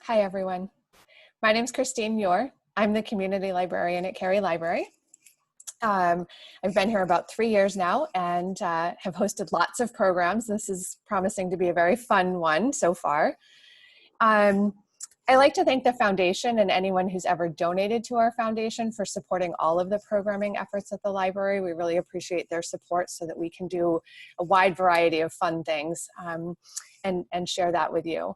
Hi, everyone. My name is Christine Muir. I'm the community librarian at Cary Library. I've been here about 3 years now and have hosted lots of programs. This is promising to be a very fun one so far. I like to thank the foundation and anyone who's ever donated to our foundation for supporting all of the programming efforts at the library. We really appreciate their support so that we can do a wide variety of fun things and share that with you.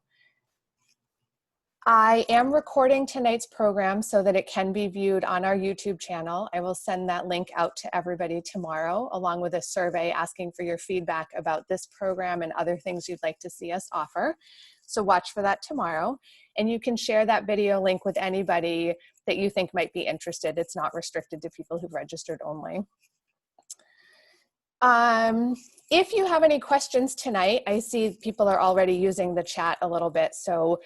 I am recording tonight's program so that it can be viewed on our YouTube channel. I will send that link out to everybody tomorrow, along with a survey asking for your feedback about this program and other things you'd like to see us offer. So watch for that tomorrow. And you can share that video link with anybody that you think might be interested. It's not restricted to people who've registered only. If you have any questions tonight, I see people are already using the chat a little bit, so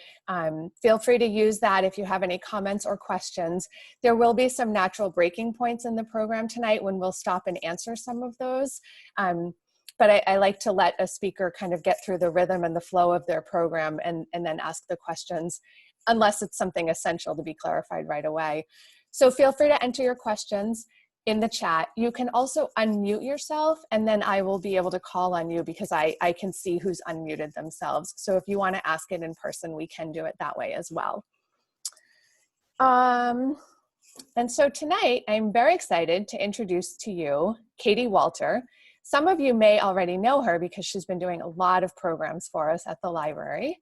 feel free to use that if you have any comments or questions. There will be some natural breaking points in the program tonight when we'll stop and answer some of those. But I like to let a speaker kind of get through the rhythm and the flow of their program and then ask the questions, unless it's something essential to be clarified right away. So feel free to enter your questions in the chat. You can also unmute yourself, and then I will be able to call on you because I can see who's unmuted themselves. So if you want to ask it in person, we can do it that way as well. And so tonight, I'm very excited to introduce to you Katie Walter. Some of you may already know her because she's been doing a lot of programs for us at the library.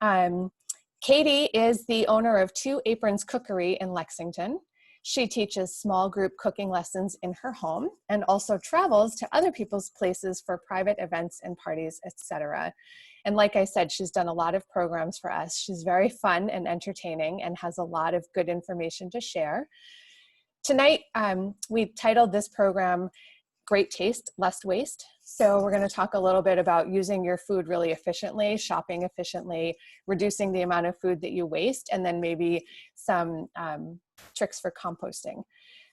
Katie is the owner of 2 Aprons Cookery in Lexington. She teaches small group cooking lessons in her home and also travels to other people's places for private events and parties, etc. And like I said, she's done a lot of programs for us. She's very fun and entertaining and has a lot of good information to share. Tonight, we titled this program Great Taste, Less Waste. So we're going to talk a little bit about using your food really efficiently, shopping efficiently, reducing the amount of food that you waste, and then maybe some tricks for composting.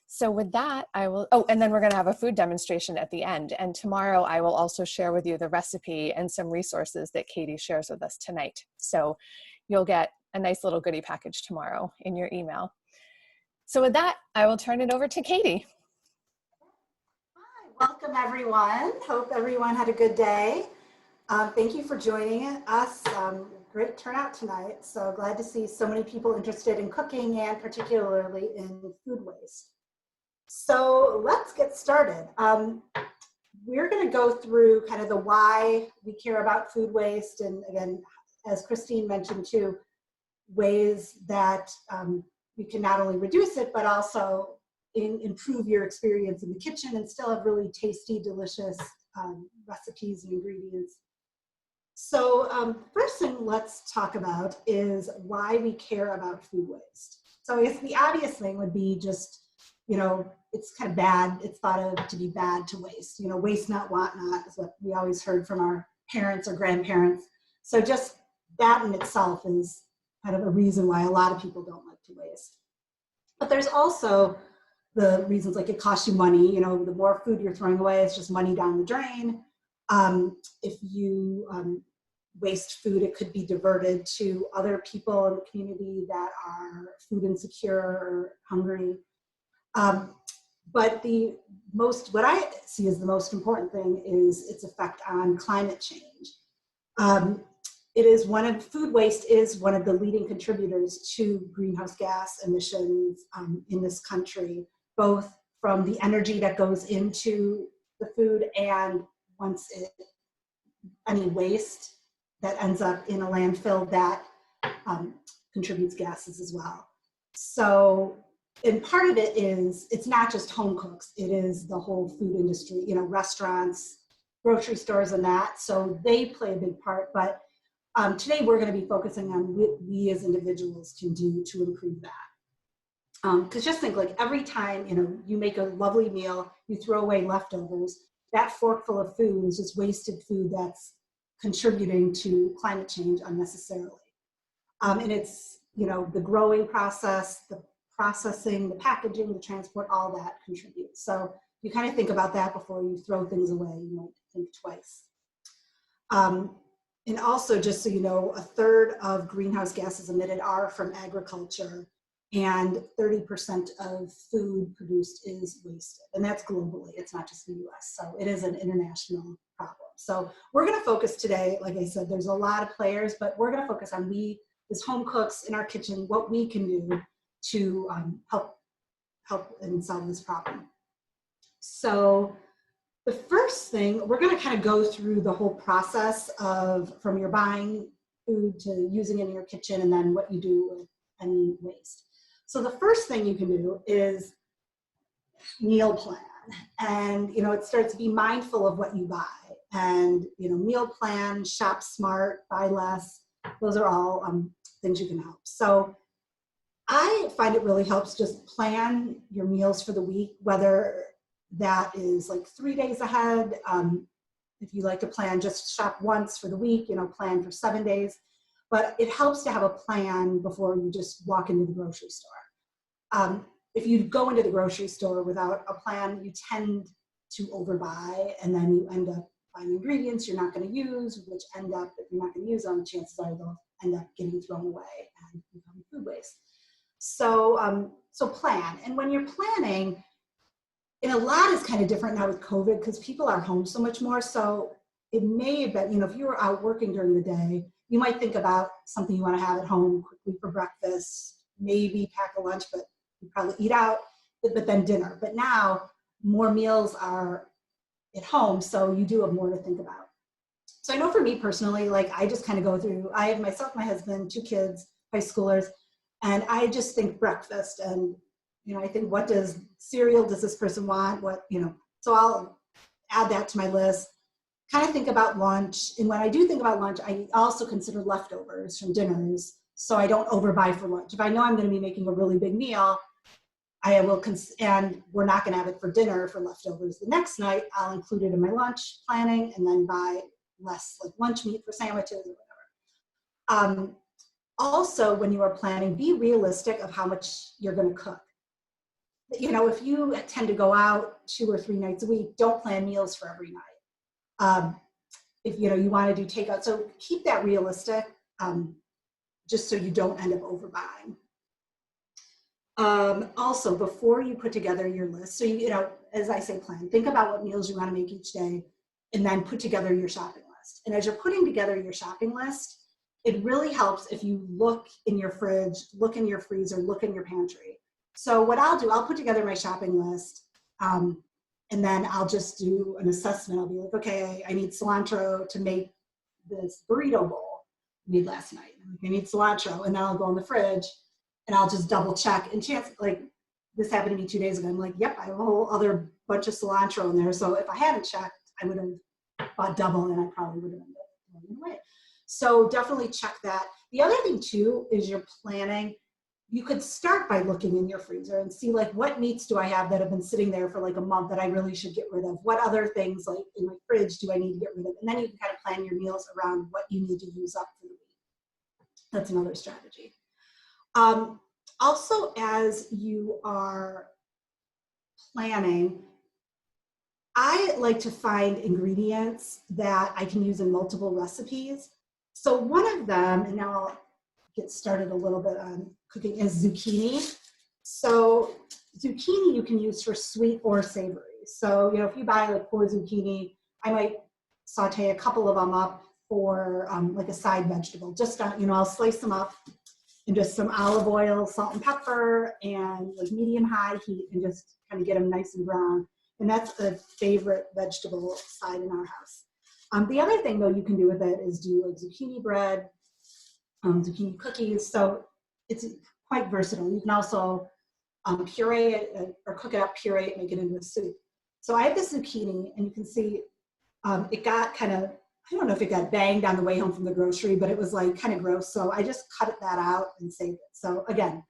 So with that, I will, and then we're going to have a food demonstration at the end. And tomorrow I will also share with you the recipe and some resources that Katie shares with us tonight. So you'll get a nice little goodie package tomorrow in your email. So with that, I will turn it over to Katie. Welcome everyone. Hope everyone had a good day. Thank you for joining us. Great turnout tonight. So glad to see so many people interested in cooking and particularly in food waste. So let's get started. We're going to go through kind of the why we care about food waste, and again, as Christine mentioned too, ways that you can not only reduce it but also improve your experience in the kitchen and still have really tasty, delicious recipes and ingredients. So first thing let's talk about is why we care about food waste. So I guess the obvious thing would be just, you know, it's kind of bad. It's thought of to be bad to waste. You know, waste not, want not is what we always heard from our parents or grandparents. So just that in itself is kind of a reason why a lot of people don't like to waste. But there's also the reasons, like it costs you money. You know, the more food you're throwing away, it's just money down the drain. If you waste food, it could be diverted to other people in the community that are food insecure or hungry. But what I see as the most important thing is its effect on climate change. Food waste is one of the leading contributors to greenhouse gas emissions in this country, both from the energy that goes into the food and any waste that ends up in a landfill that contributes gases as well. So, and part of it is, it's not just home cooks, it is the whole food industry, you know, restaurants, grocery stores and that, so they play a big part. But today we're going to be focusing on what we as individuals can do to improve that. Because just think, like every time, you know, you make a lovely meal, you throw away leftovers, that forkful of food is just wasted food that's contributing to climate change unnecessarily. And it's, you know, the growing process, the processing, the packaging, the transport, all that contributes. So you kind of think about that before you throw things away, you might think twice. And also, just so you know, a third of greenhouse gases emitted are from agriculture, and 30% of food produced is wasted. And that's globally, it's not just the US. So it is an international problem. So we're gonna focus today, like I said, there's a lot of players, but we're gonna focus on we, as home cooks in our kitchen, what we can do to help and solve this problem. So the first thing, we're going to kind of go through the whole process of from your buying food to using it in your kitchen, and then what you do with any waste. So the first thing you can do is meal plan. And, you know, it starts to be mindful of what you buy. And, you know, meal plan, shop smart, buy less. Those are all things you can help. So I find it really helps just plan your meals for the week, whether that is like 3 days ahead. If you like to plan, just shop once for the week, you know, plan for 7 days. But it helps to have a plan before you just walk into the grocery store. If you go into the grocery store without a plan, you tend to overbuy, and then you end up buying ingredients you're not going to use, which end up, if you're not going to use them, chances are they'll end up getting thrown away and become food waste. So, so plan. And when you're planning, and a lot is kind of different now with COVID because people are home so much more. So it may have been, you know, if you were out working during the day, you might think about something you want to have at home quickly for breakfast, maybe pack a lunch, but you probably eat out, but then dinner. But now more meals are at home, so you do have more to think about. So I know for me personally, like I just kind of go through, I have myself, my husband, 2 kids, high schoolers, and I just think breakfast. And you know, I think, what does cereal does this person want? What, you know, so I'll add that to my list. Kind of think about lunch. And when I do think about lunch, I also consider leftovers from dinners, so I don't overbuy for lunch. If I know I'm going to be making a really big meal, I will, and we're not going to have it for dinner for leftovers the next night, I'll include it in my lunch planning and then buy less like lunch meat for sandwiches or whatever. Also, when you are planning, be realistic of how much you're going to cook. You know, if you tend to go out 2 or 3 nights a week, don't plan meals for every night. If you know you want to do takeout, so keep that realistic, just so you don't end up overbuying. Also, before you put together your list, so you know, as I say, plan. Think about what meals you want to make each day, and then put together your shopping list. And as you're putting together your shopping list, it really helps if you look in your fridge, look in your freezer, look in your pantry. So what I'll do, I'll put together my shopping list, and then I'll just do an assessment. I'll be like, okay, I need cilantro to make this burrito bowl I made last night. I need cilantro, and then I'll go in the fridge, and I'll just double check. And chance, like this happened to me 2 days ago. I'm like, yep, I have a whole other bunch of cilantro in there. So if I hadn't checked, I would have bought double, and I probably would have ended up throwing it away. So definitely check that. The other thing too is you're planning. You could start by looking in your freezer and see, like, what meats do I have that have been sitting there for like a month that I really should get rid of? What other things like in my fridge do I need to get rid of? And then you can kind of plan your meals around what you need to use up for the week. That's another strategy. Also, as you are planning, I like to find ingredients that I can use in multiple recipes. So one of them, and now I'll get started a little bit on cooking, is zucchini. So zucchini you can use for sweet or savory. So, you know, if you buy like 4 zucchini, I might saute a couple of them up for like a side vegetable. Just, you know, I'll slice them up in just some olive oil, salt and pepper, and like medium-high heat, and just kind of get them nice and brown. And that's a favorite vegetable side in our house. The other thing though you can do with it is do like zucchini bread, zucchini cookies. So it's quite versatile. You can also puree it or cook it up, puree it, make it into a soup. So I have this zucchini, and you can see it got kind of, I don't know if it got banged on the way home from the grocery, but it was like kind of gross. So I just cut that out and saved it. So again,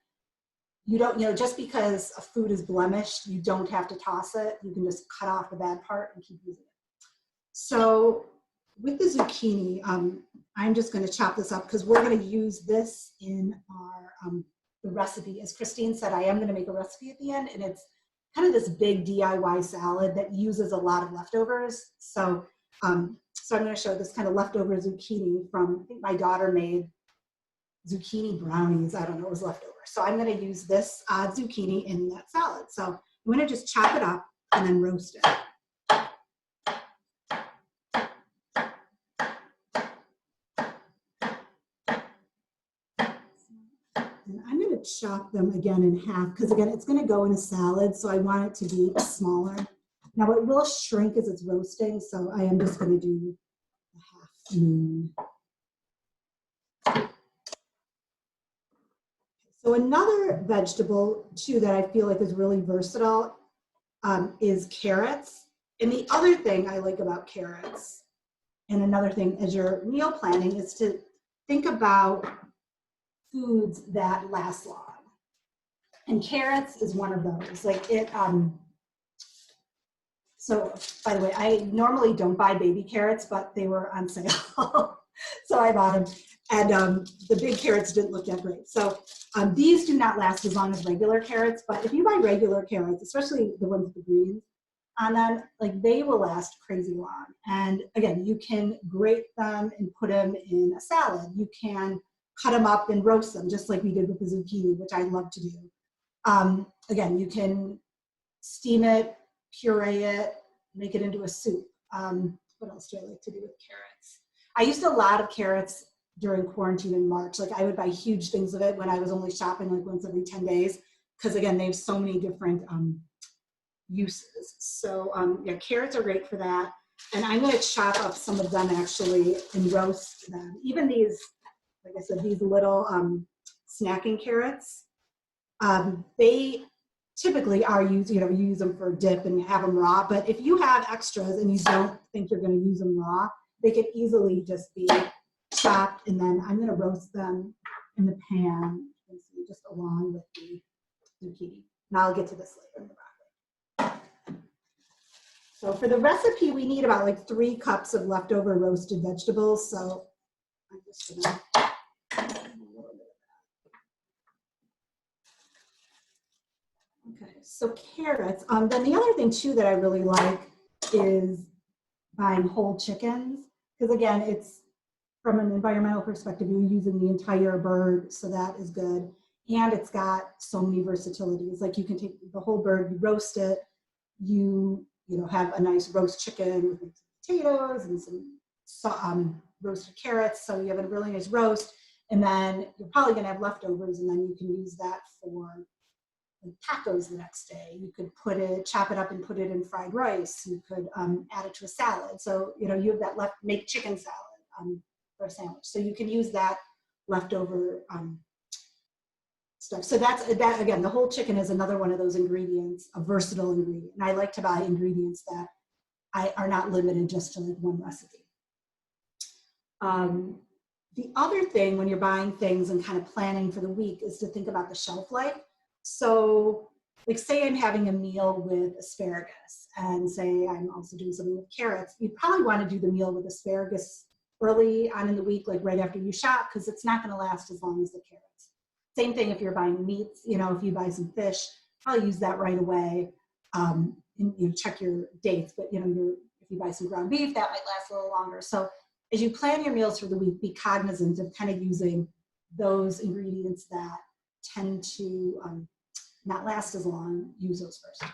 you don't, you know, just because a food is blemished, you don't have to toss it. You can just cut off the bad part and keep using it. So with the zucchini, I'm just going to chop this up because we're going to use this in our the recipe. As Christine said, I am going to make a recipe at the end, and it's kind of this big DIY salad that uses a lot of leftovers. So So I'm going to show this kind of leftover zucchini from, I think my daughter made zucchini brownies. I don't know, it was leftover. So I'm going to use this zucchini in that salad. So I'm going to just chop it up and then roast it. And I'm going to chop them again in half because again, it's going to go in a salad. So I want it to be smaller. Now it will shrink as it's roasting. So I am just going to do a half moon. So another vegetable too that I feel like is really versatile is carrots. And the other thing I like about carrots, and another thing as you're meal planning, is to think about foods that last long. And carrots is one of those. Like it, so by the way, I normally don't buy baby carrots, but they were on sale. So I bought them. And the big carrots didn't look that great. So these do not last as long as regular carrots, but if you buy regular carrots, especially the ones with the greens on them, like they will last crazy long. And again, you can grate them and put them in a salad. You can cut them up and roast them, just like we did with the zucchini, which I love to do. Again, you can steam it, puree it, make it into a soup. What else do I like to do with carrots? I used a lot of carrots during quarantine in March. Like I would buy huge things of it when I was only shopping like once every 10 days. Because again, they have so many different uses. So yeah, carrots are great for that. And I'm gonna chop up some of them actually and roast them. Even these, like I said, these little snacking carrots, they typically are used, you use them for dip and have them raw. But if you have extras and you don't think you're gonna use them raw, they could easily just be chopped, and then I'm going to roast them in the pan, just along with the zucchini. And I'll get to this later in the broccoli. So for the recipe, we need about like 3 cups of leftover roasted vegetables. So I'm just going to add a little bit of that. Okay, so carrots. Then the other thing too that I really like is buying whole chickens, because again, it's from an environmental perspective, you're using the entire bird, so that is good. And it's got so many versatilities. Like you can take the whole bird, you roast it, you have a nice roast chicken with potatoes and some roasted carrots. So you have a really nice roast, and then you're probably gonna have leftovers, and then you can use that for like tacos the next day. You could chop it up and put it in fried rice. You could add it to a salad. So you have that make chicken salad. For a sandwich. So you can use that leftover stuff. So that again, the whole chicken is another one of those ingredients, a versatile ingredient. And I like to buy ingredients that are not limited just to like one recipe. The other thing when you're buying things and kind of planning for the week is to think about the shelf life. So like say I'm having a meal with asparagus, and say I'm also doing something with carrots, you probably want to do the meal with asparagus early on in the week, like right after you shop, because it's not going to last as long as the carrots. Same thing if you're buying meats, if you buy some fish, probably use that right away. And check your dates, but if you buy some ground beef, that might last a little longer. So as you plan your meals for the week, be cognizant of kind of using those ingredients that tend to not last as long. Use those first.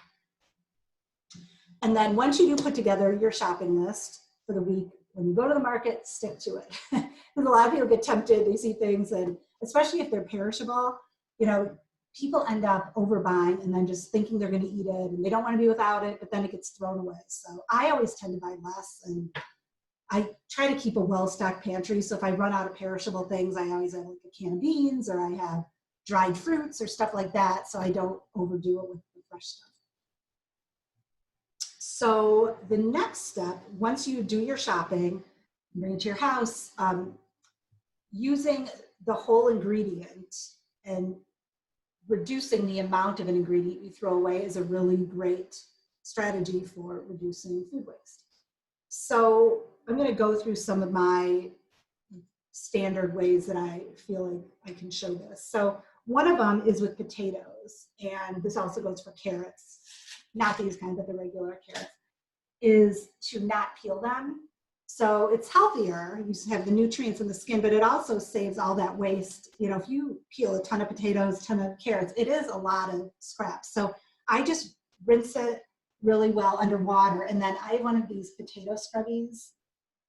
And then once you do put together your shopping list for the week, when you go to the market, stick to it. Because a lot of people get tempted, they see things, and especially if they're perishable, people end up overbuying and then just thinking they're going to eat it, and they don't want to be without it, but then it gets thrown away. So I always tend to buy less, and I try to keep a well-stocked pantry. So if I run out of perishable things, I always have like a can of beans, or I have dried fruits or stuff like that, so I don't overdo it with the fresh stuff. So the next step, once you do your shopping, bring it to your house, using the whole ingredient and reducing the amount of an ingredient you throw away is a really great strategy for reducing food waste. So I'm going to go through some of my standard ways that I feel like I can show this. So one of them is with potatoes, and this also goes for carrots, not these kind, but the regular carrots, is to not peel them. So it's healthier. You have the nutrients in the skin, but it also saves all that waste. You know, if you peel a ton of potatoes, ton of carrots, it is a lot of scraps. So I just rinse it really well under water. And then I have one of these potato scrubbies,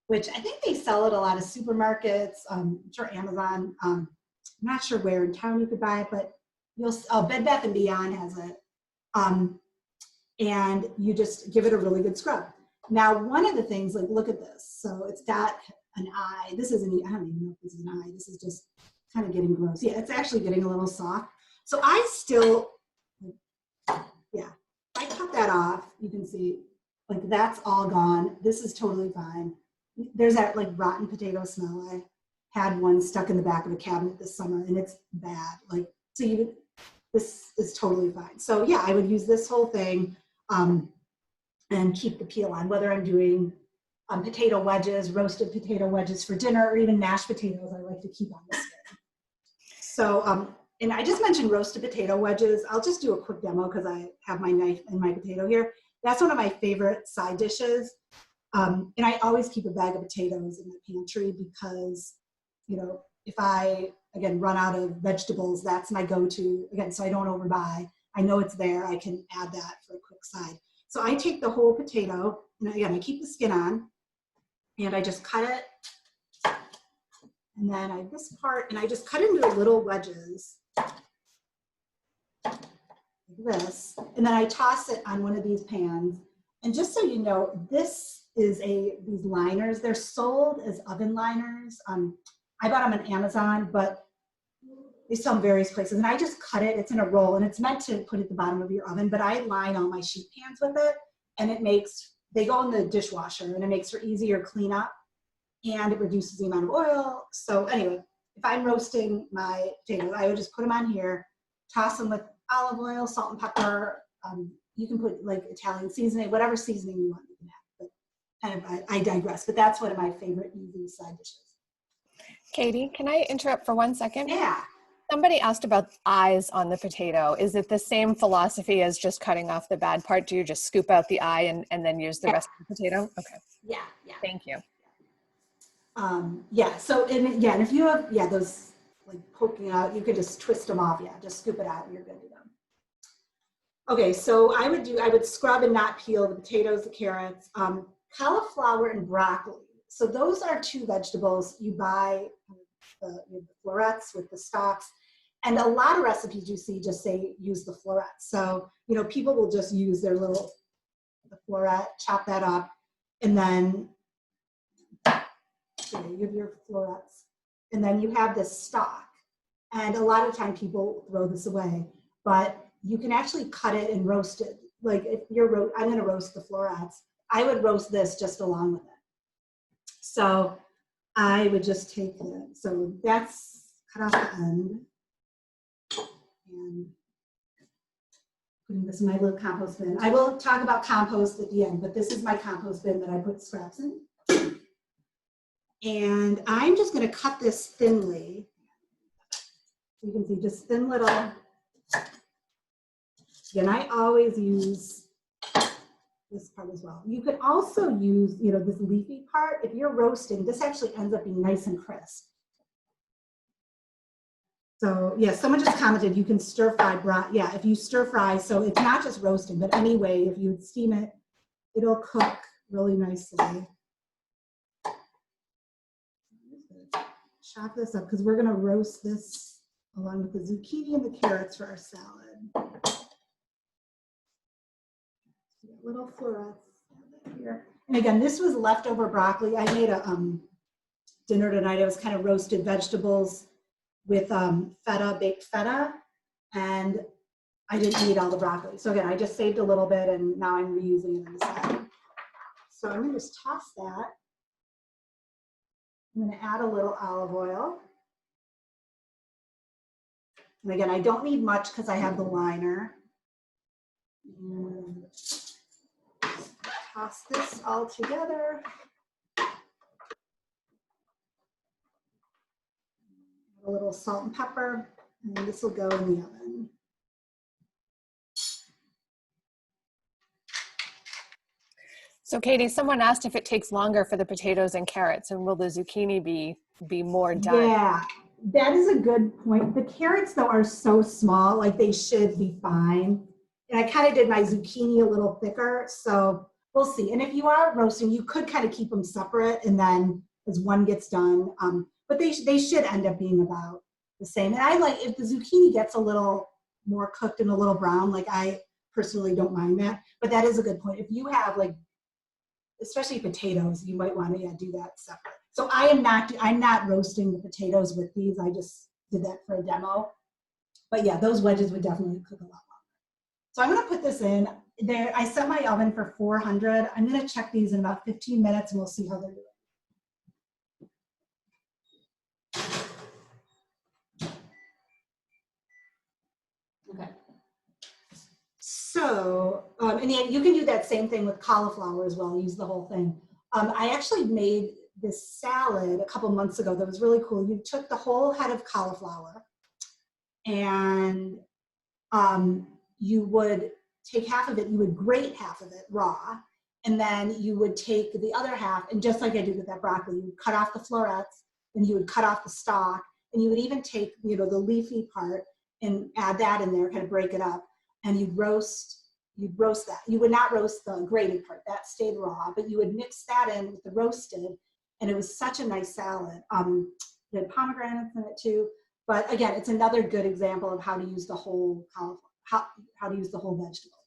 which I think they sell at a lot of supermarkets, I'm sure Amazon. I'm not sure where in town you could buy it, but Bed Bath & Beyond has it. And you just give it a really good scrub. Now, one of the things, like, look at this. So it's got an eye. This isn't, I don't even know if this is an eye. This is just kind of getting gross. Yeah, it's actually getting a little soft. So I still, yeah, I cut that off. You can see, like, that's all gone. This is totally fine. There's that, like, rotten potato smell. I had one stuck in the back of a cabinet this summer, and it's bad. Like, so this is totally fine. So yeah, I would use this whole thing. And keep the peel on, whether I'm doing potato wedges, roasted potato wedges for dinner, or even mashed potatoes, I like to keep on the skin. So, and I just mentioned roasted potato wedges. I'll just do a quick demo because I have my knife and my potato here. That's one of my favorite side dishes. And I always keep a bag of potatoes in my pantry because, you know, if I, again, run out of vegetables, that's my go-to, again, so I don't overbuy. I know it's there. I can add that for a quick side. So I take the whole potato, and again, I keep the skin on, and I just cut it, and then this part, and I just cut into little wedges, like this, and then I toss it on one of these pans. And just so you know, this is these liners, they're sold as oven liners. I bought them on Amazon, but they sell in various places, and I just cut it. It's in a roll, and it's meant to put at the bottom of your oven, but I line all my sheet pans with it, and they go in the dishwasher, and it makes for easier cleanup, and it reduces the amount of oil. So anyway, if I'm roasting my potatoes, I would just put them on here, toss them with olive oil, salt and pepper. You can put, like, Italian seasoning, whatever seasoning you want, you can have, but kind of, I digress, but that's one of my favorite easy side dishes. Katie, can I interrupt for 1 second? Yeah. Somebody asked about eyes on the potato. Is it the same philosophy as just cutting off the bad part? Do you just scoop out the eye and then use the rest of the potato? Okay. Yeah. Thank you. Yeah, so, and if you have, those, like, poking out, you could just twist them off. Yeah, just scoop it out and you're good to go. Okay, so I would scrub and not peel the potatoes, the carrots, cauliflower and broccoli. So those are two vegetables you buy, the florets with the stalks. And a lot of recipes you see just say use the florets. So, you know, people will just use the floret, chop that up, and then you have your florets. And then you have this stalk. And a lot of time people throw this away, but you can actually cut it and roast it. Like, if I'm gonna roast the florets, I would roast this just along with it. So I would just take so that's cut off the end, and putting this in my little compost bin. I will talk about compost at the end, but this is my compost bin that I put scraps in. And I'm just gonna cut this thinly. You can see just thin little. And I always use this part as well. You could also use, you know, this leafy part. If you're roasting, this actually ends up being nice and crisp. So yeah, someone just commented you can stir fry broth. Yeah, if you stir fry, so it's not just roasting, but anyway, if you steam it, it'll cook really nicely. Chop this up because we're gonna roast this along with the zucchini and the carrots for our salad. Little florets here. And again, this was leftover broccoli. I made a dinner tonight. It was kind of roasted vegetables with feta, baked feta, and I didn't eat all the broccoli. So again, I just saved a little bit, and now I'm reusing it on the side. So I'm gonna just toss that. I'm gonna add a little olive oil. And again, I don't need much because I have the liner. And toss this all together. A little salt and pepper, and this will go in the oven. So Katie, someone asked if it takes longer for the potatoes and carrots, and will the zucchini be more done? Yeah, that is a good point. The carrots though are so small, like they should be fine. And I kind of did my zucchini a little thicker, so we'll see. And if you are roasting, you could kind of keep them separate, and then as one gets done, but they should end up being about the same. And I like if the zucchini gets a little more cooked and a little brown, like I personally don't mind that. But that is a good point. If you have like, especially potatoes, you might want to do that separate. So I'm not roasting the potatoes with these. I just did that for a demo. But yeah, those wedges would definitely cook a lot longer. So I'm gonna put this in there. I set my oven for 400. I'm gonna check these in about 15 minutes and we'll see how they're doing. Okay. So, and then you can do that same thing with cauliflower as well, use the whole thing. I actually made this salad a couple months ago that was really cool. You took the whole head of cauliflower and you would take half of it, you would grate half of it raw, and then you would take the other half, and just like I did with that broccoli, you would cut off the florets, and you would cut off the stalk, and you would even take, the leafy part and add that in there, kind of break it up, and you'd roast that. You would not roast the grated part, that stayed raw, but you would mix that in with the roasted, and it was such a nice salad. It had pomegranates in it too, but again, it's another good example of how to use the whole cauliflower, how to use the whole vegetable.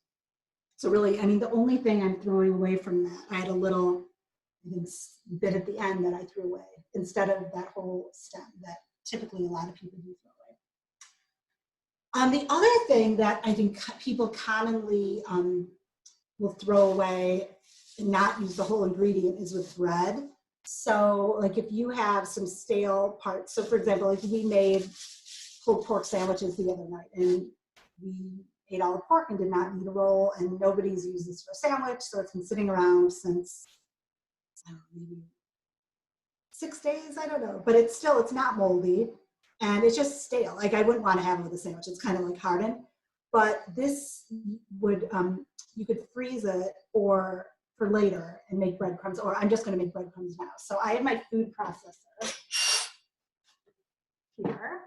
So really, I mean, the only thing I'm throwing away from that, I had a little bit at the end that I threw away instead of that whole stem that typically a lot of people do throw away. The other thing that I think people commonly will throw away and not use the whole ingredient is with bread. So like if you have some stale parts, so for example, like we made pulled pork sandwiches the other night and we ate all the pork and did not eat a roll, and nobody's used this for a sandwich, so it's been sitting around since, I don't know, maybe 6 days, I don't know, but it's not moldy, and it's just stale. Like I wouldn't want to have it with a sandwich. It's kind of like hardened, but this would, you could freeze it or for later and make breadcrumbs, or I'm just going to make breadcrumbs now. So I have my food processor here,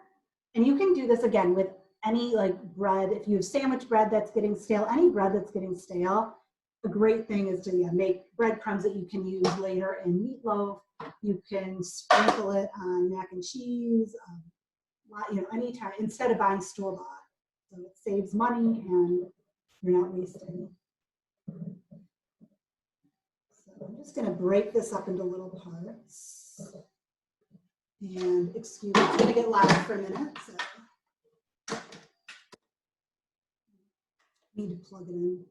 and you can do this again with any like bread. If you have sandwich bread that's getting stale, any bread that's getting stale, a great thing is to make breadcrumbs that you can use later in meatloaf. You can sprinkle it on mac and cheese, anytime, instead of buying store-bought. So it saves money and you're not wasting. So I'm just gonna break this up into little parts. And excuse me, it's gonna get loud for a minute. So. Need to plug it in.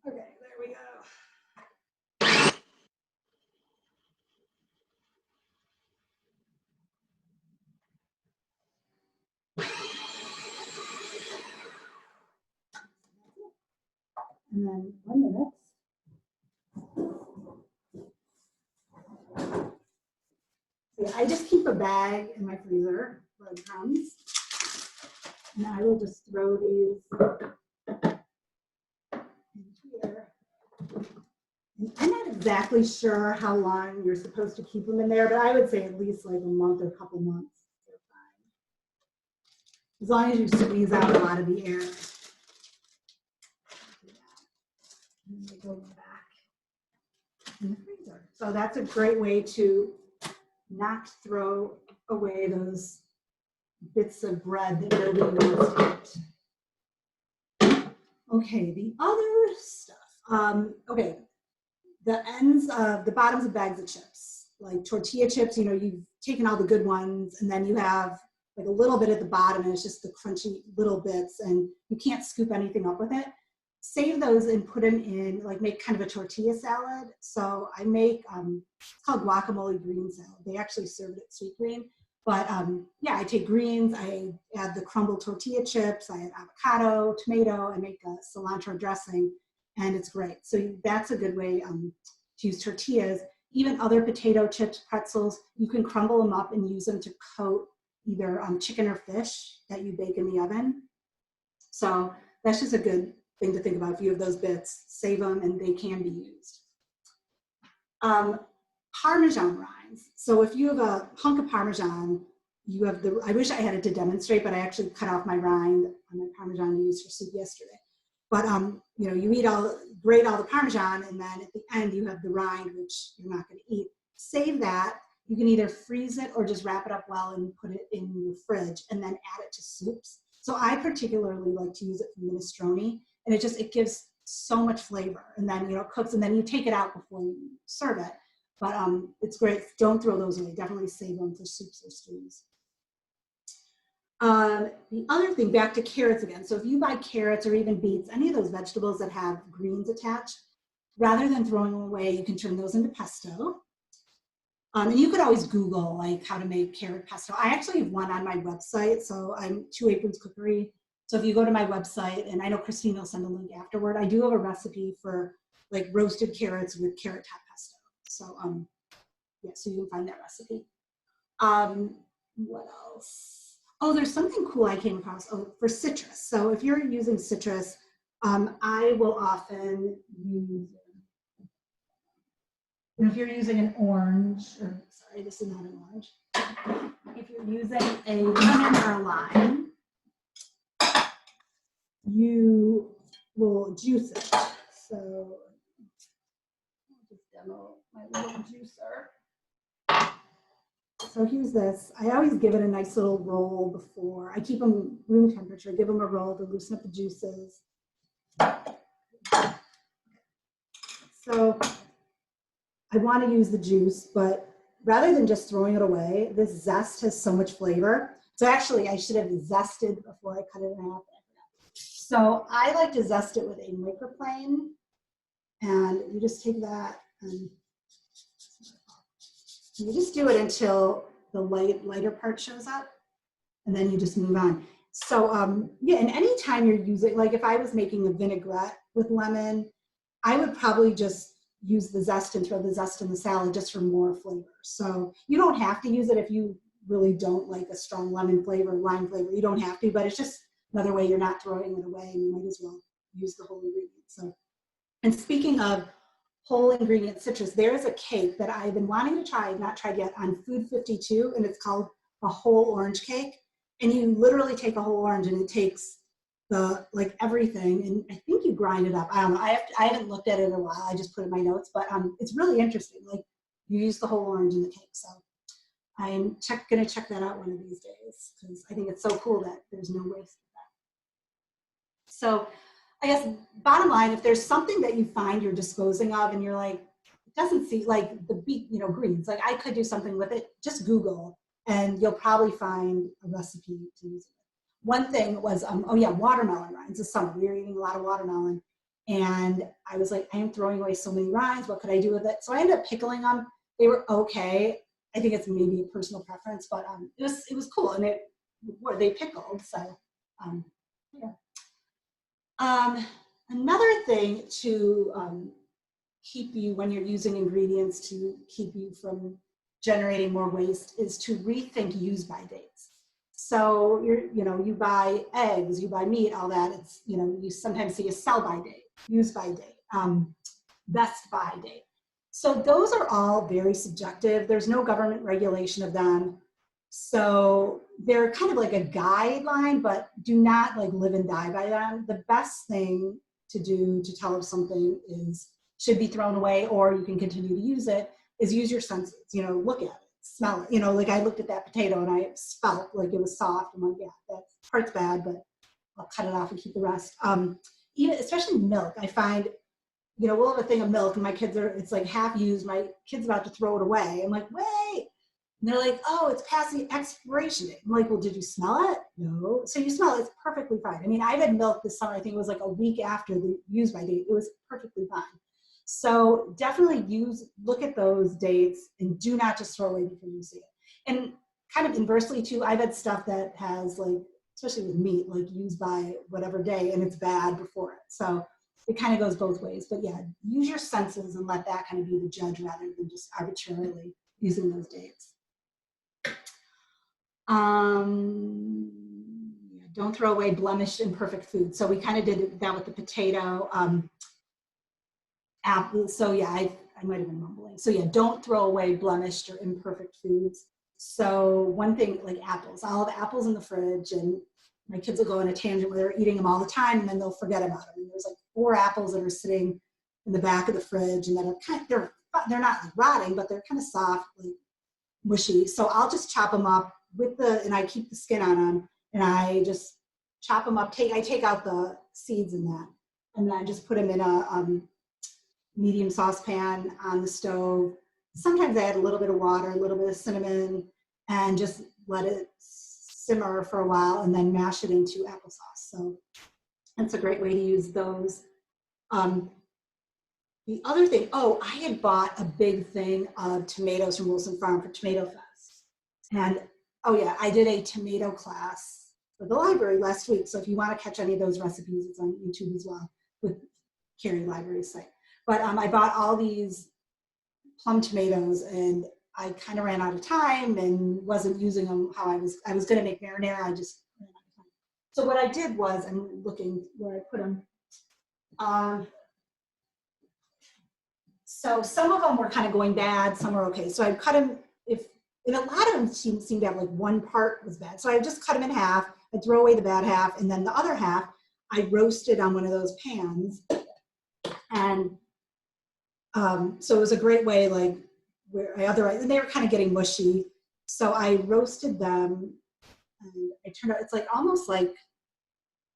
Okay, there we go. And then 1 minute. So I just keep a bag in my freezer, breadcrumbs. And I will just throw these in here. And I'm not exactly sure how long you're supposed to keep them in there, but I would say at least like a month or a couple months. As long as you squeeze out a lot of the air. And they go back in the freezer. So that's a great way to not throw away those bits of bread that nobody wants to eat. Okay, the other stuff. Okay, the bottoms of bags of chips, like tortilla chips, you've taken all the good ones and then you have like a little bit at the bottom and it's just the crunchy little bits and you can't scoop anything up with it. Save those and put them in, like make kind of a tortilla salad. So I make, it's called guacamole green salad. They actually serve it at Sweet Green. But yeah, I take greens, I add the crumbled tortilla chips, I add avocado, tomato, I make a cilantro dressing, and it's great. So that's a good way to use tortillas. Even other potato chips, pretzels, you can crumble them up and use them to coat either chicken or fish that you bake in the oven. So that's just a good thing to think about. If you have those bits, save them and they can be used. Parmesan rinds. So if you have a hunk of Parmesan, you have the, I wish I had it to demonstrate, but I actually cut off my rind on my Parmesan to use for soup yesterday. But you know, you grate all the Parmesan, and then at the end you have the rind, which you're not going to eat. Save that. You can either freeze it or just wrap it up well and put it in your fridge, and then add it to soups. So I particularly like to use it for minestrone, and it gives so much flavor. And then, you know, it cooks, and then you take it out before you serve it. But it's great. Don't throw those away. Definitely save them for soups or stews. The other thing, back to carrots again. So if you buy carrots or even beets, any of those vegetables that have greens attached, rather than throwing them away, you can turn those into pesto. And you could always Google like how to make carrot pesto. I actually have one on my website. So I'm 2 Aprons Cookery. So if you go to my website, and I know Christine will send a link afterward, I do have a recipe for like roasted carrots with carrot top pesto. So yeah, so you can find that recipe. What else? Oh, there's something cool I came across for citrus. So if you're using citrus, I will often use, if you're using an orange, or sorry, this is not an orange. If you're using a lemon or a lime, you will juice it. So I'll just demo my little juicer. So here's this. I always give it a nice little roll before. I keep them room temperature, give them a roll to loosen up the juices. So I want to use the juice, but rather than just throwing it away, this zest has so much flavor. So actually, I should have zested before I cut it in half. So I like to zest it with a microplane, and you just take that and you just do it until the lighter part shows up, and then you just move on. So yeah, and anytime you're using, like if I was making a vinaigrette with lemon, I would probably just use the zest and throw the zest in the salad just for more flavor. So you don't have to use it if you really don't like a strong lemon flavor, lime flavor. You don't have to, but it's just another way you're not throwing it away, and you might as well use the whole ingredient. So, and speaking of whole ingredient citrus, there is a cake that I've been wanting to try, not tried yet, on Food 52, and it's called a whole orange cake. And you literally take a whole orange, and it takes the, like everything, and I think you grind it up. I don't know, I haven't looked at it in a while, I just put it in my notes, but it's really interesting. Like you use the whole orange in the cake. So I'm gonna check that out one of these days, because I think it's so cool that there's no waste of that. So I guess bottom line, if there's something that you find you're disposing of and you're like, it doesn't seem like the beet, you know, greens, like I could do something with it, just Google and you'll probably find a recipe to use it. One thing was, oh yeah, watermelon rinds this summer. We were eating a lot of watermelon, and I was like, I am throwing away so many rinds, what could I do with it? So I ended up pickling them. They were okay. I think it's maybe a personal preference, but it was cool, and they pickled, so yeah. Another thing to keep you, when you're using ingredients to keep you from generating more waste, is to rethink use by dates. So you buy eggs, you buy meat, all that. It's, you sometimes see a sell by date, use by date, best by date. So those are all very subjective. There's no government regulation of them. So they're kind of like a guideline, but do not like live and die by them. The best thing to do to tell if something should be thrown away or you can continue to use it is use your senses. Look at it, smell it. Like I looked at that potato and I felt like it was soft. I'm like, yeah, that part's bad, but I'll cut it off and keep the rest. Even especially milk, I find, we'll have a thing of milk and my kids it's like half used. My kid's about to throw it away. I'm like, wait. And they're like, oh, it's past the expiration date. I'm like, well, did you smell it? No. So you smell it, it's perfectly fine. I mean, I've had milk this summer, I think it was like a week after the use by date. It was perfectly fine. So definitely look at those dates and do not just throw away before you see it. And kind of inversely too, I've had stuff that has like, especially with meat, like used by whatever day and it's bad before it. So it kind of goes both ways. But yeah, use your senses and let that kind of be the judge rather than just arbitrarily using those dates. Yeah, don't throw away blemished, imperfect food. So we kind of did that with the potato. Apple. So yeah, I might have been mumbling. So yeah, don't throw away blemished or imperfect foods. So one thing, like apples, I'll have apples in the fridge, and my kids will go on a tangent where they're eating them all the time, and then they'll forget about them. And there's like 4 apples that are sitting in the back of the fridge, and that are kind of, they're not like rotting, but they're kind of soft, like mushy. So I'll just chop them up and I keep the skin on them, and I just chop them up. I take out the seeds in that, and then I just put them in a medium saucepan on the stove. Sometimes I add a little bit of water, a little bit of cinnamon, and just let it simmer for a while, and then mash it into applesauce. So that's a great way to use those. The other thing, I had bought a big thing of tomatoes from Wilson Farm for Tomato Fest. And I did a tomato class for the library last week. So if you want to catch any of those recipes, it's on YouTube as well with Cary Library's site. But I bought all these plum tomatoes, and I kind of ran out of time and wasn't using them how I was going to make marinara. I just ran out of time. So what I did was, I'm looking where I put them. So some of them were kind of going bad, some were okay. So I cut them, and a lot of them seemed to have like one part was bad. So I just cut them in half. I throw away the bad half, and then the other half I roasted on one of those pans. And so it was a great way, like and they were kind of getting mushy. So I roasted them, and it turned out, it's like almost like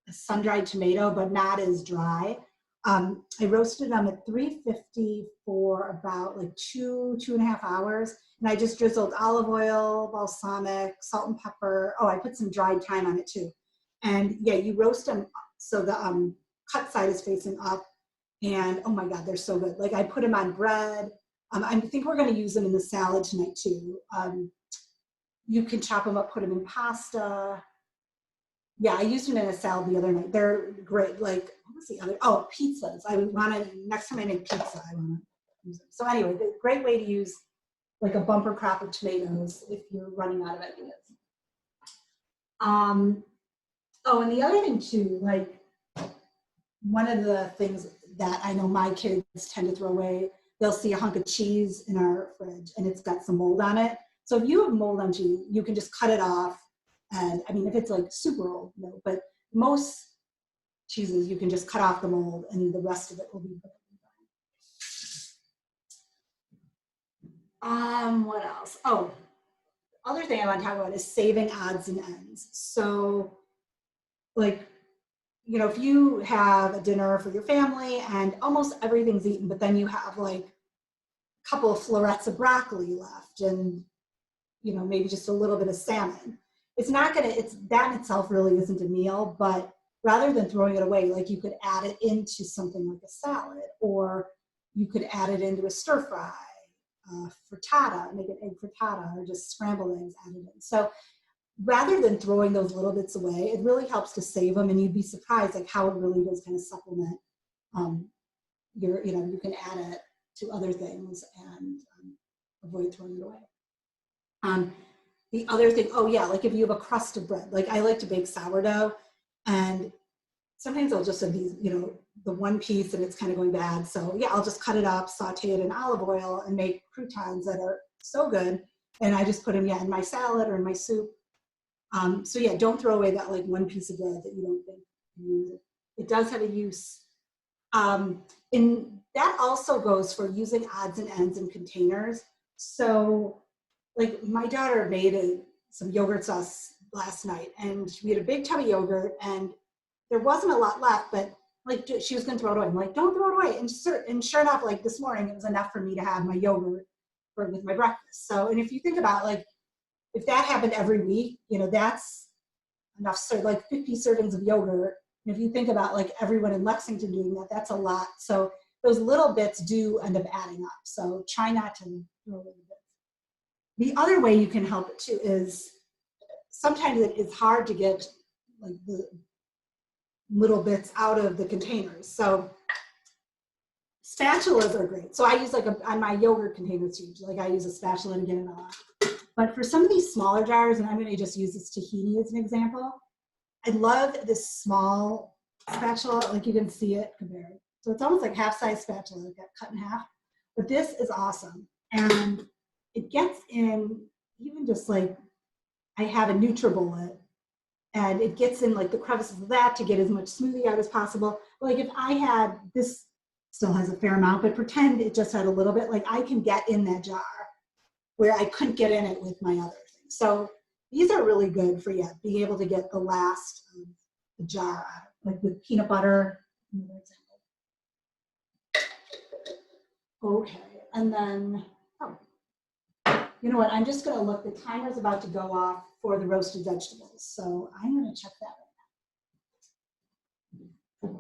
a sun-dried tomato, but not as dry. I roasted them at 350 for about like 2.5 hours. And I just drizzled olive oil, balsamic, salt and pepper. I put some dried thyme on it too. And yeah, you roast them so the cut side is facing up. And oh my God, they're so good. Like I put them on bread. I think we're going to use them in the salad tonight too. You can chop them up, put them in pasta. Yeah, I used them in a salad the other night. They're great. Like, what was the other? Pizzas. Next time I make pizza, I want to use them. So anyway, great way to use like a bumper crop of tomatoes if you're running out of ideas. And the other thing too, like one of the things that I know my kids tend to throw away, they'll see a hunk of cheese in our fridge and it's got some mold on it. So if you have mold on cheese, you can just cut it off. And I mean, if it's like super old, no, but most cheeses, you can just cut off the mold and the rest of it will be perfectly fine. What else? Other thing I want to talk about is saving odds and ends. So like, if you have a dinner for your family and almost everything's eaten, but then you have like a couple of florets of broccoli left and, maybe just a little bit of salmon. That in itself really isn't a meal, but rather than throwing it away, like you could add it into something like a salad, or you could add it into a stir fry, frittata, make an egg frittata, or just scrambled eggs added in. So rather than throwing those little bits away, it really helps to save them, and you'd be surprised like how it really does kind of supplement you can add it to other things and avoid throwing it away. The other thing, like if you have a crust of bread, like I like to bake sourdough, and sometimes I'll just have these, the one piece and it's kind of going bad. So yeah, I'll just cut it up, saute it in olive oil, and make croutons that are so good. And I just put them, in my salad or in my soup. So yeah, don't throw away that like one piece of bread that you don't think you use it. It does have a use. And that also goes for using odds and ends in containers. So like my daughter made some yogurt sauce last night, and we had a big tub of yogurt, and there wasn't a lot left, but like she was going to throw it away. I'm like, don't throw it away. And sure enough, like this morning, it was enough for me to have my yogurt with my breakfast. So, and if you think about like, if that happened every week, that's enough, like 50 servings of yogurt. And if you think about like everyone in Lexington doing that, that's a lot. So those little bits do end up adding up. So try not to throw away the bits. The other way you can help it too is sometimes it's hard to get like the little bits out of the containers. So spatulas are great. So I use like on my yogurt containers too, like I use a spatula to get it all out. But for some of these smaller jars, and I'm going to just use this tahini as an example, I love this small spatula, like you can see it compared. So it's almost like half-size spatula, it got cut in half. But this is awesome. And it gets in, even just like, I have a NutriBullet, and it gets in like the crevices of that to get as much smoothie out as possible. Like if I had, this still has a fair amount, but pretend it just had a little bit, like I can get in that jar where I couldn't get in it with my other things. So these are really good for, yeah, being able to get the last of the jar out, like with peanut butter. Okay, and then, oh, you know what, I'm just gonna look, the timer's about to go off for the roasted vegetables. So I'm gonna check that right now.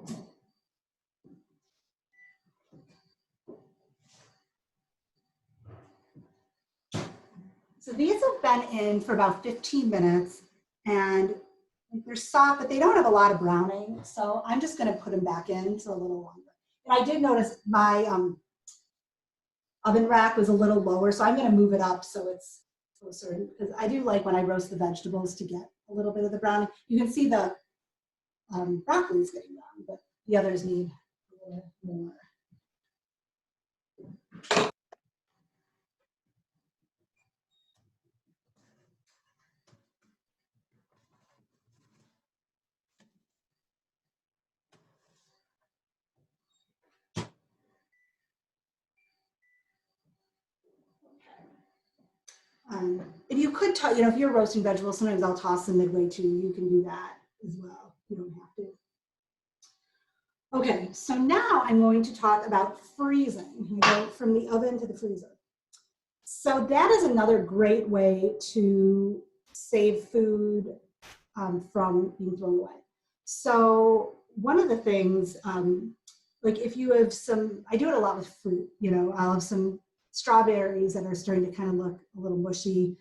So these have been in for about 15 minutes, and they're soft, but they don't have a lot of browning. So I'm just gonna put them back in for a little longer. And I did notice my oven rack was a little lower, so I'm gonna move it up so it's closer, because I do like when I roast the vegetables to get a little bit of the browning. You can see the broccoli is getting brown, but the others need a little more. And you could, you know, if you're roasting vegetables, sometimes I'll toss them midway too. You can do that as well. You don't have to. Okay, so now I'm going to talk about freezing. I go from the oven to the freezer. So that is another great way to save food from being thrown away. So one of the things, like if you have some, I do it a lot with fruit, you know, I'll have some strawberries that are starting to kind of look a little mushy,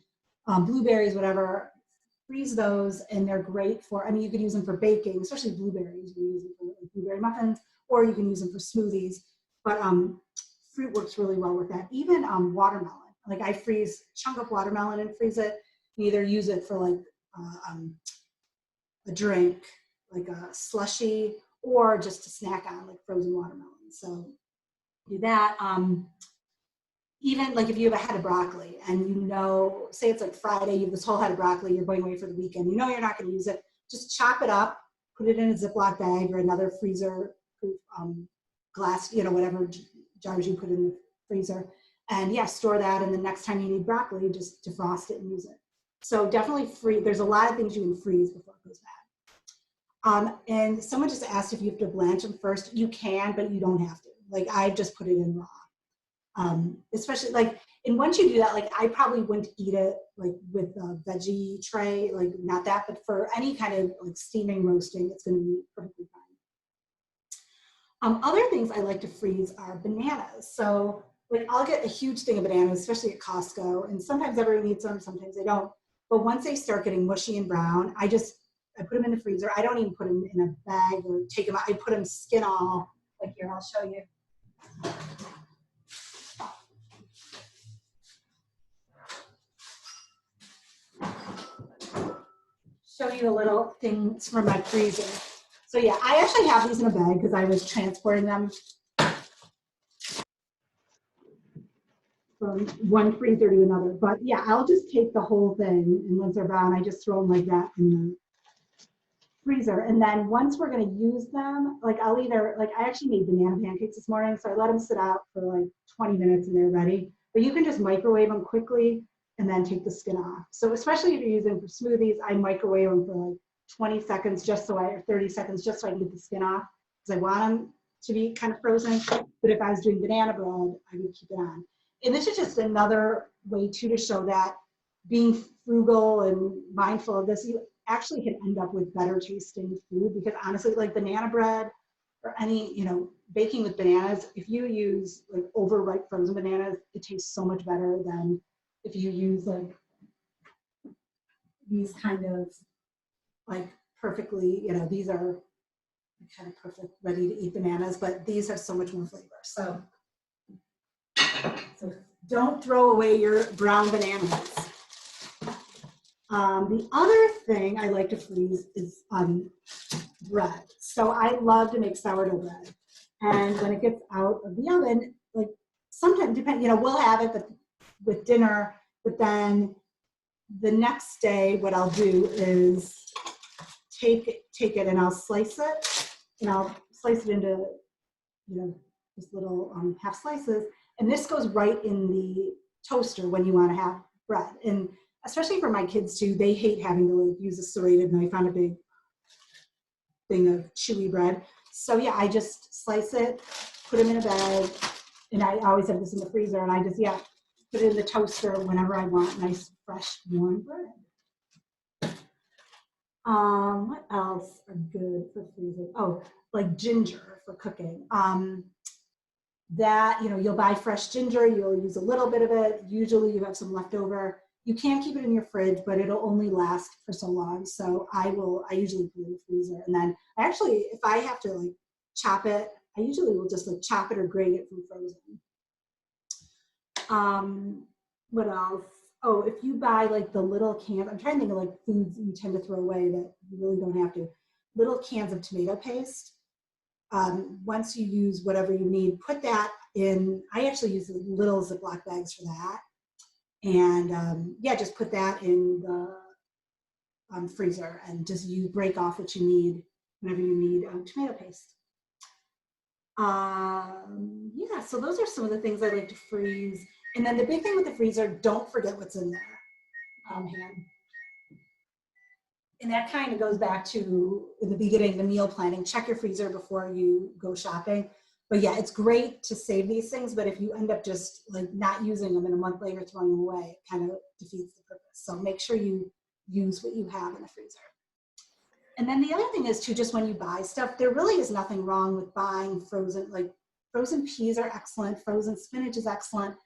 blueberries, whatever, freeze those, and they're great for, I mean, you could use them for baking, especially blueberries. You can use them for like blueberry muffins, or you can use them for smoothies, but fruit works really well with that. Even watermelon, like I freeze, chunk up watermelon and freeze it. You either use it for like a drink, like a slushy, or just to snack on, like frozen watermelon. So do that. Even like if you have a head of broccoli and you know, say it's like Friday, you have this whole head of broccoli, you're going away for the weekend, you know you're not going to use it, just chop it up, put it in a Ziploc bag or another freezer glass, you know, whatever jars you put in the freezer, and yeah, store that, and the next time you need broccoli, just defrost it and use it. So definitely there's a lot of things you can freeze before it goes bad. And someone just asked if you have to blanch them first. You can, but you don't have to. Like I just put it in raw. Especially like, and once you do that, like I probably wouldn't eat it like with a veggie tray, like not that, but for any kind of like steaming, roasting, it's going to be perfectly fine. Other things I like to freeze are bananas. So like I'll get a huge thing of bananas, especially at Costco, and sometimes everyone eats them, sometimes they don't. But once they start getting mushy and brown, I put them in the freezer. I don't even put them in a bag or take them out. I put them skin all, like here, I'll show you. Show you a little things from my freezer. So yeah, I actually have these in a bag because I was transporting them from one freezer to another. But yeah, I'll just take the whole thing, and once they're brown, I just throw them like that in the freezer. And then once we're going to use them, like I'll either, like I actually made banana pancakes this morning, so I let them sit out for like 20 minutes and they're ready. But you can just microwave them quickly and then take the skin off. So especially if you're using them for smoothies, I microwave them for like 20 seconds or 30 seconds just so I can get the skin off, because I want them to be kind of frozen. But if I was doing banana bread, I would keep it on. And this is just another way too to show that being frugal and mindful of this, you actually can end up with better tasting food, because honestly, like banana bread or any, you know, baking with bananas, if you use like overripe frozen bananas, it tastes so much better than if you use like these kind of like perfectly, you know, these are kind of perfect, ready to eat bananas, but these have so much more flavor. So don't throw away your brown bananas. The other thing I like to freeze is bread. So I love to make sourdough bread. And when it gets out of the oven, like sometimes, we'll have it with dinner, but then the next day, what I'll do is take it and I'll slice it, and I'll slice it into, just little half slices. And this goes right in the toaster when you want to have bread. And especially for my kids too, they hate having to use a serrated knife on a big thing of chewy bread. So yeah, I just slice it, put them in a bag, and I always have this in the freezer, and I just, put it in the toaster whenever I want nice, fresh, warm bread. What else are good for freezing? Oh, like ginger for cooking. That, you'll buy fresh ginger, you'll use a little bit of it. Usually you have some leftover. You can keep it in your fridge, but it'll only last for so long. So I usually put it in the freezer. And then actually, if I have to chop it, I usually will just chop it or grate it from frozen. What else? Oh, if you buy the little cans, I'm trying to think of foods you tend to throw away that you really don't have to. Little cans of tomato paste. Once you use whatever you need, put that in. I actually use little Ziploc bags for that. And just put that in the freezer, and just you break off what you need whenever you need tomato paste. So those are some of the things I like to freeze. And then the big thing with the freezer, don't forget what's in there. And that kind of goes back to, in the beginning, the meal planning. Check your freezer before you go shopping. But yeah, it's great to save these things, but if you end up just not using them and a month later throwing them away, it kind of defeats the purpose. So make sure you use what you have in the freezer. And then the other thing is too, just when you buy stuff, there really is nothing wrong with buying frozen, frozen peas are excellent, frozen spinach is excellent.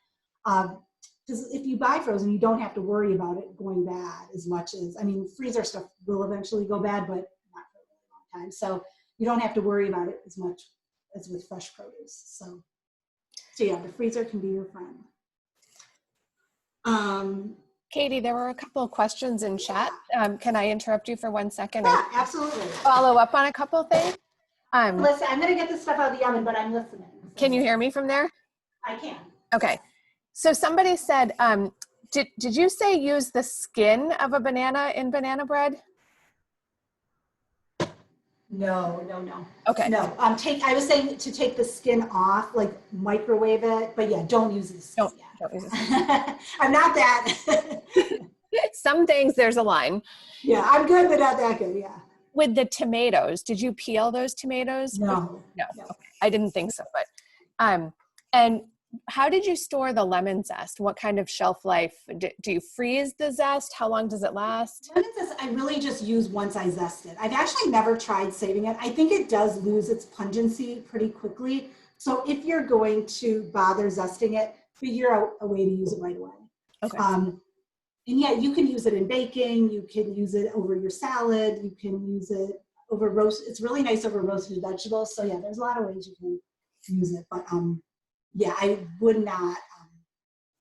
Because if you buy frozen, you don't have to worry about it going bad as much as, freezer stuff will eventually go bad, but not for a really long time. So you don't have to worry about it as much as with fresh produce. So yeah, the freezer can be your friend. Katie, there were a couple of questions in chat. Can I interrupt you for 1 second? Yeah, absolutely. Follow up on a couple of things. Listen, I'm going to get this stuff out of the oven, but I'm listening. So. Can you hear me from there? I can. Okay. So somebody said, did you say use the skin of a banana in banana bread? No. Okay. No. I was saying to take the skin off, microwave it, but yeah, don't use the skin. Don't use the skin. I'm not that. Some things there's a line. Yeah, I'm good, but not that good. Yeah. With the tomatoes, did you peel those tomatoes? No. Okay. I didn't think so, but and how did you store the lemon zest? What kind of shelf life? Do you freeze the zest? How long does it last? Lemon zest, I really just use once I zest it. I've actually never tried saving it. I think it does lose its pungency pretty quickly. So if you're going to bother zesting it, figure out a way to use it right away. Okay. And yeah, you can use it in baking. You can use it over your salad. You can use it over roast. It's really nice over roasted vegetables. So yeah, there's a lot of ways you can use it. But yeah, I would not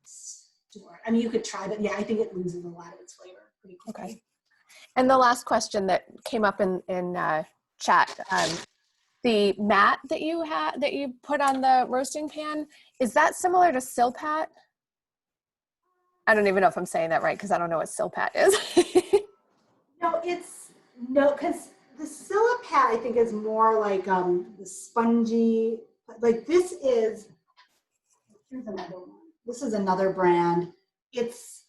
store it. You could try, but yeah, I think it loses a lot of its flavor pretty quickly. Okay. And the last question that came up in chat, the mat that you put on the roasting pan, is that similar to Silpat? I don't even know if I'm saying that right because I don't know what Silpat is. Because the Silpat I think is more like the spongy. This is. Here's another one. This is another brand. It's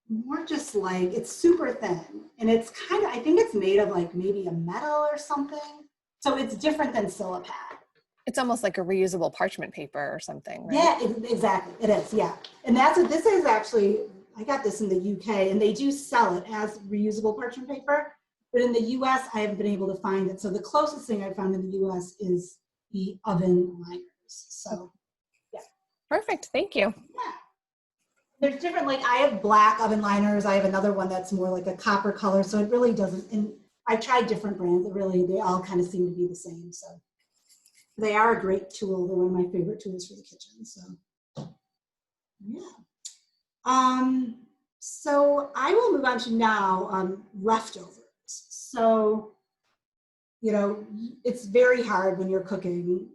more just it's super thin, and it's I think it's made of maybe a metal or something. So it's different than Silpat. It's almost like a reusable parchment paper or something, right? Yeah, exactly. It is, yeah. And this is actually, I got this in the UK, and they do sell it as reusable parchment paper. But in the US, I haven't been able to find it. So the closest thing I found in the US is the oven liners. So, yeah. Perfect. Thank you. Yeah. There's different, I have black oven liners. I have another one that's more like a copper color. So it really doesn't, and I've tried different brands. They all kind of seem to be the same. So they are a great tool. They're one of my favorite tools for the kitchen. So, yeah. So I will move on to now leftovers. So, you know, it's very hard when you're cooking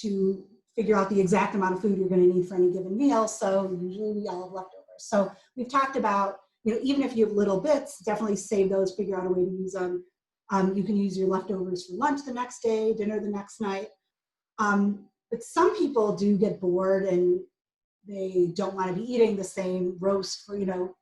to figure out the exact amount of food you're going to need for any given meal. So usually we all have leftovers. So we've talked about, you know, even if you have little bits, definitely save those, figure out a way to use them. You can use your leftovers for lunch the next day, dinner the next night. But some people do get bored and they don't want to be eating the same roast for, you know,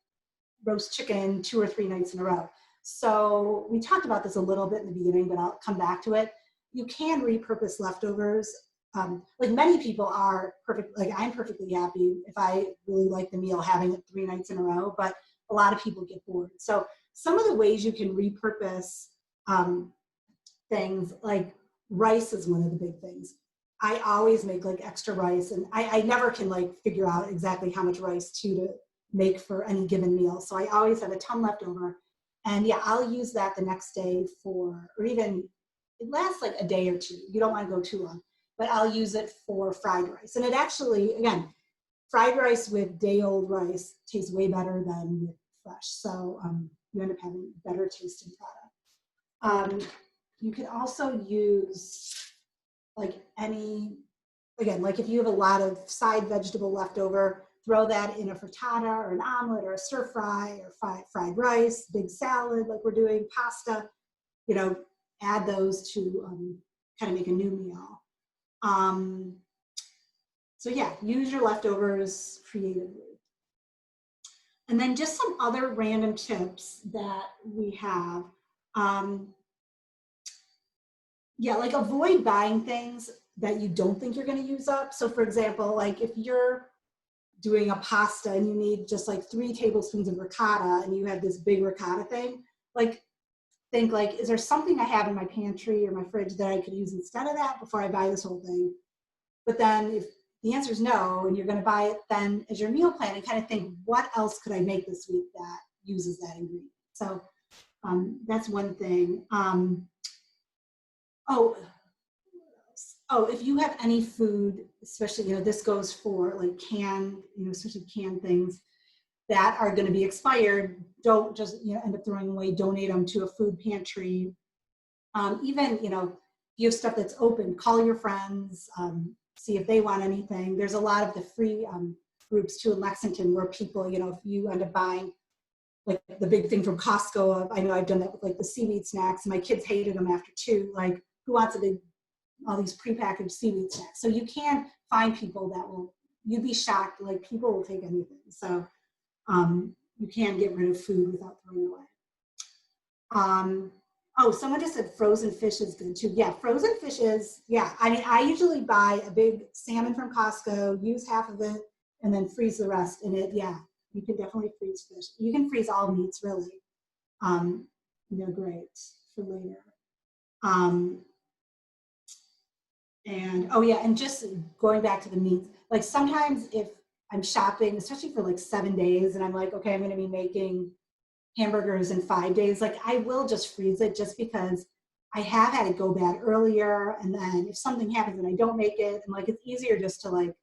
roast chicken 2 or 3 nights in a row. So we talked about this a little bit in the beginning, but I'll come back to it. You can repurpose leftovers. Like many people are perfect, like I'm perfectly happy if I really like the meal having it 3 nights in a row, but a lot of people get bored. So some of the ways you can repurpose things, like rice is one of the big things. I always make like extra rice, and I never can like figure out exactly how much rice to make for any given meal. So I always have a ton left over. And yeah, I'll use that the next day for, or even, it lasts like a day or two. You don't want to go too long, but I'll use it for fried rice. And it actually, again, fried rice with day-old rice tastes way better than with fresh. So you end up having better tasting product. You can also use like any, again, like if you have a lot of side vegetable left over, throw that in a frittata or an omelet or a stir fry or fried rice, big salad like we're doing, pasta, you know, add those to kind of make a new meal. So yeah, use your leftovers creatively. And then just some other random tips that we have. Yeah, like avoid buying things that you don't think you're going to use up. So for example, like if you're doing a pasta and you need just like 3 tablespoons of ricotta and you have this big ricotta thing, like think like, is there something I have in my pantry or my fridge that I could use instead of that before I buy this whole thing? But then if the answer is no, and you're going to buy it, then as your meal plan, and kind of think, what else could I make this week that uses that ingredient? So that's one thing. If you have any food, especially, you know, this goes for like canned, you know, especially canned things that are going to be expired, don't just, you know, end up throwing away, donate them to a food pantry. Even, you know, if you have stuff that's open, call your friends, see if they want anything. There's a lot of the free groups too in Lexington where people, you know, if you end up buying like the big thing from Costco, I know I've done that with like the seaweed snacks, and my kids hated them after 2, like who wants all these prepackaged seaweed snacks? So you can find people that will, you'd be shocked, like people will take anything. So you can get rid of food without throwing away. Someone just said frozen fish is good too. Yeah, frozen fish is, yeah. I mean, I usually buy a big salmon from Costco, use half of it, and then freeze the rest. And it, yeah, you can definitely freeze fish. You can freeze all meats, really. They're great for later. And oh yeah, and just going back to the meats, like sometimes if I'm shopping, especially for like 7 days, and I'm like, okay, I'm going to be making hamburgers in 5 days, like I will just freeze it just because I have had it go bad earlier. And then if something happens and I don't make it, and like, it's easier just to like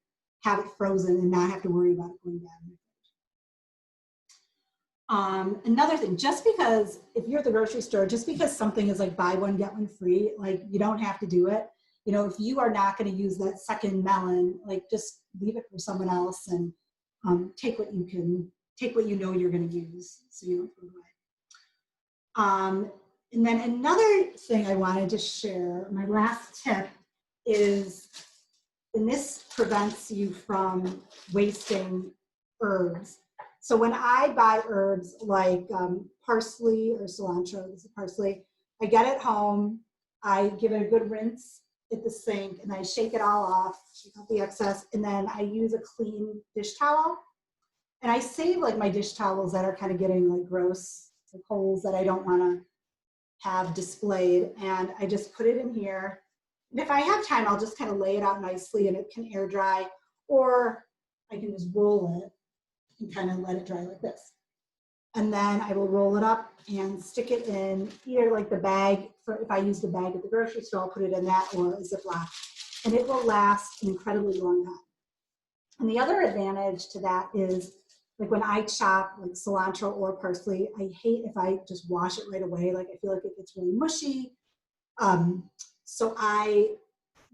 have it frozen and not have to worry about it going bad. Another thing, just because if you're at the grocery store, just because something is like buy one, get one free, like you don't have to do it. You know, if you are not going to use that second melon, like just leave it for someone else and take what you know you're going to use, so you don't throw it away. And then another thing I wanted to share, my last tip is, and this prevents you from wasting herbs. So when I buy herbs like parsley or cilantro, this is parsley, I get it home, I give it a good rinse at the sink, and I shake it all off, shake out the excess, and then I use a clean dish towel. And I save like my dish towels that are kind of getting like gross, like holes that I don't want to have displayed, and I just put it in here. And if I have time, I'll just kind of lay it out nicely and it can air dry, or I can just roll it and kind of let it dry like this. And then I will roll it up and stick it in either like the bag, for if I use the bag at the grocery store, I'll put it in that, or a Ziploc, and it will last an incredibly long time. And the other advantage to that is like when I chop like cilantro or parsley, I hate if I just wash it right away. Like I feel like it gets really mushy. So I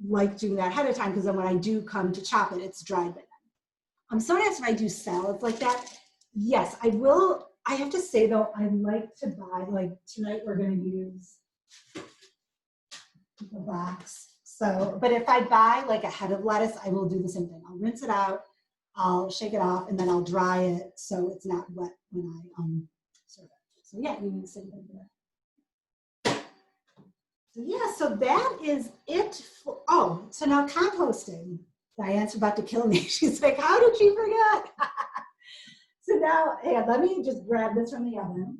like doing that ahead of time because then when I do come to chop it, it's dried by then. Someone asked if I do salads like that. Yes, I will. I have to say though, I like to buy, like tonight we're going to use the box. So, but if I buy like a head of lettuce, I will do the same thing. I'll rinse it out, I'll shake it off, and then I'll dry it so it's not wet when I serve it. So yeah, you need the same thing for that. So yeah, so that is it. So now composting. Diane's about to kill me. She's like, how did she forget? So now, hey, let me just grab this from the oven.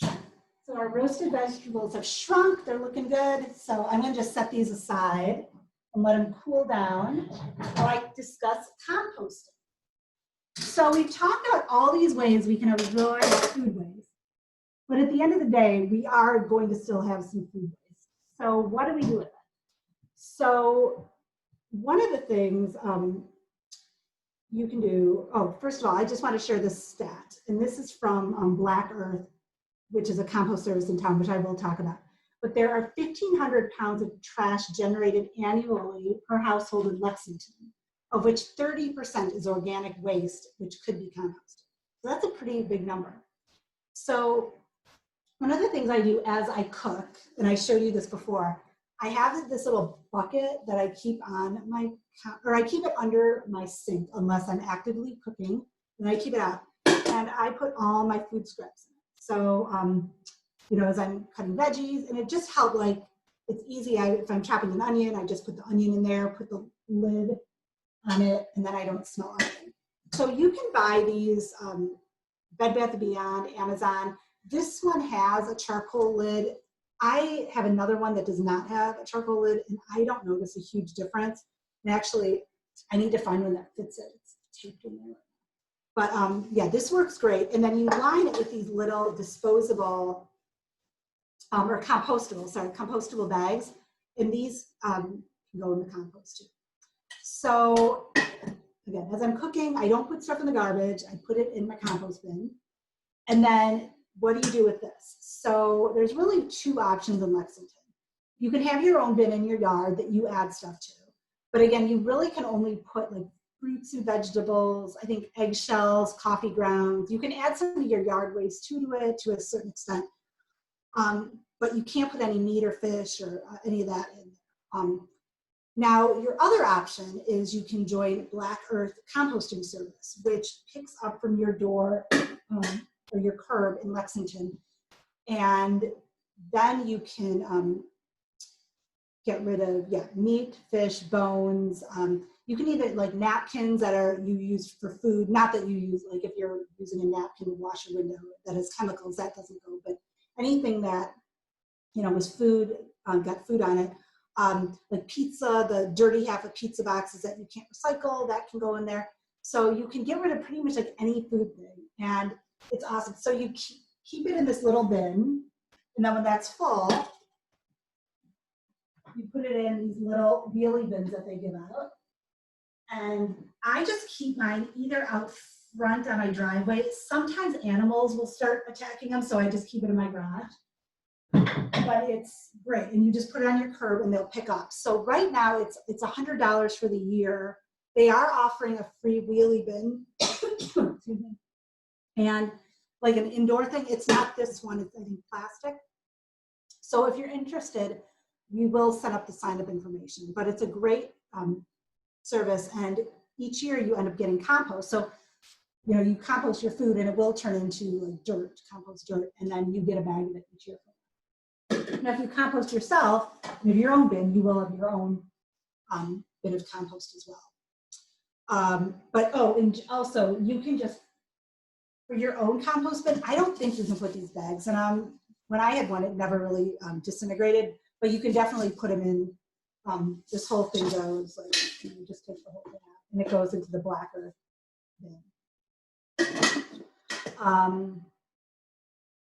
So our roasted vegetables have shrunk. They're looking good. So I'm going to just set these aside and let them cool down while I discuss composting. So we've talked about all these ways we can avoid food waste. But at the end of the day, we are going to still have some food waste. So what do we do with it? So one of the things you can do, first of all, I just want to share this stat. And this is from Black Earth, which is a compost service in town, which I will talk about. But there are 1,500 pounds of trash generated annually per household in Lexington, of which 30% is organic waste, which could be composted. So that's a pretty big number. So one of the things I do as I cook, and I showed you this before, I have this little bucket that I keep on my, or I keep it under my sink unless I'm actively cooking, and I keep it out. And I put all my food scraps in it. So, you know, as I'm cutting veggies, and it just helped, like, it's easy. If I'm chopping an onion, I just put the onion in there, put the lid on it, and then I don't smell anything. So you can buy these Bed Bath & Beyond, Amazon. This one has a charcoal lid. I have another one that does not have a charcoal lid, and I don't notice a huge difference. And actually, I need to find one that fits it. It's taped in there. But yeah, this works great. And then you line it with these little disposable or compostable bags. And these go in the compost too. So again, as I'm cooking, I don't put stuff in the garbage. I put it in my compost bin. And then what do you do with this? So there's really two options in Lexington. You can have your own bin in your yard that you add stuff to. But again, you really can only put like fruits and vegetables, I think eggshells, coffee grounds. You can add some of your yard waste to it to a certain extent. But you can't put any meat or fish or any of that in. Now, your other option is you can join Black Earth Composting Service, which picks up from your door or your curb in Lexington. And then you can get rid of, meat, fish, bones. You can even, like, napkins that you use for food, not that you use, like if you're using a napkin to wash a window that has chemicals, that doesn't go, but anything that, you know, was food, got food on it, like pizza, the dirty half of pizza boxes that you can't recycle, that can go in there. So you can get rid of pretty much like any food thing, and it's awesome. So you keep it in this little bin, and then when that's full, you put it in these little wheelie bins that they give out. And I just keep mine either out front on my driveway. Sometimes animals will start attacking them, so I just keep it in my garage. But it's great, and you just put it on your curb and they'll pick up. So right now it's $100 for the year. They are offering a free wheelie bin. Excuse me. And like an indoor thing, it's not this one, it's I think plastic. So if you're interested, we will set up the sign-up information, but it's a great service, and each year you end up getting compost. So, you know, you compost your food and it will turn into like dirt, compost dirt, and then you get a bag of it each year. Now, if you compost yourself, you have your own bin, you will have your own bit of compost as well. And also you can just, for your own compost bin, I don't think you can put these bags, and when I had one, it never really disintegrated, but you can definitely put them in. This whole thing goes, like, you just take the whole thing out, and it goes into the Black Earth bin.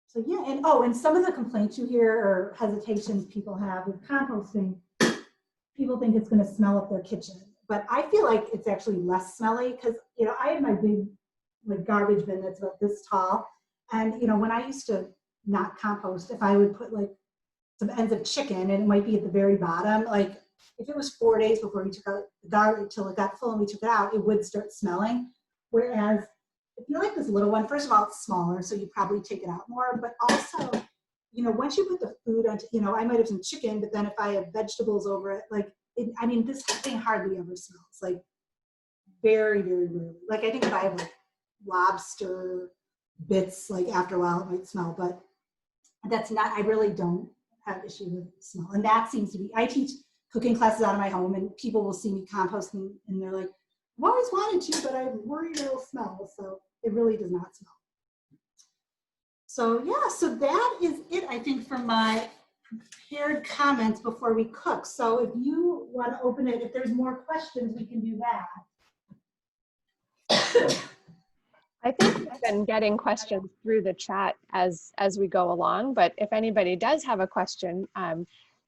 So yeah, and some of the complaints you hear or hesitations people have with composting, people think it's going to smell up their kitchen, but I feel like it's actually less smelly because, you know, I have my big like garbage bin that's about this tall. And, you know, when I used to not compost, if I would put like some ends of chicken and it might be at the very bottom, like if it was 4 days before we took out the garbage till it got full and we took it out, it would start smelling. Whereas if you like this little one, first of all, it's smaller, so you probably take it out more, but also, you know, once you put the food onto, you know, I might have some chicken, but then if I have vegetables over it, like, I mean, this thing hardly ever smells, like very, very rarely. Like I think if I have like lobster bits, like after a while it might smell, but that's not, I really don't have issue with smell. And that seems to be, I teach cooking classes out of my home and people will see me composting and they're like, I've always wanted to, but I'm worried it'll smell. So it really does not smell. So yeah, so that is it, I think, for my prepared comments before we cook. So if you want to open it, if there's more questions, we can do that. I think we've been getting questions through the chat as we go along, but if anybody does have a question,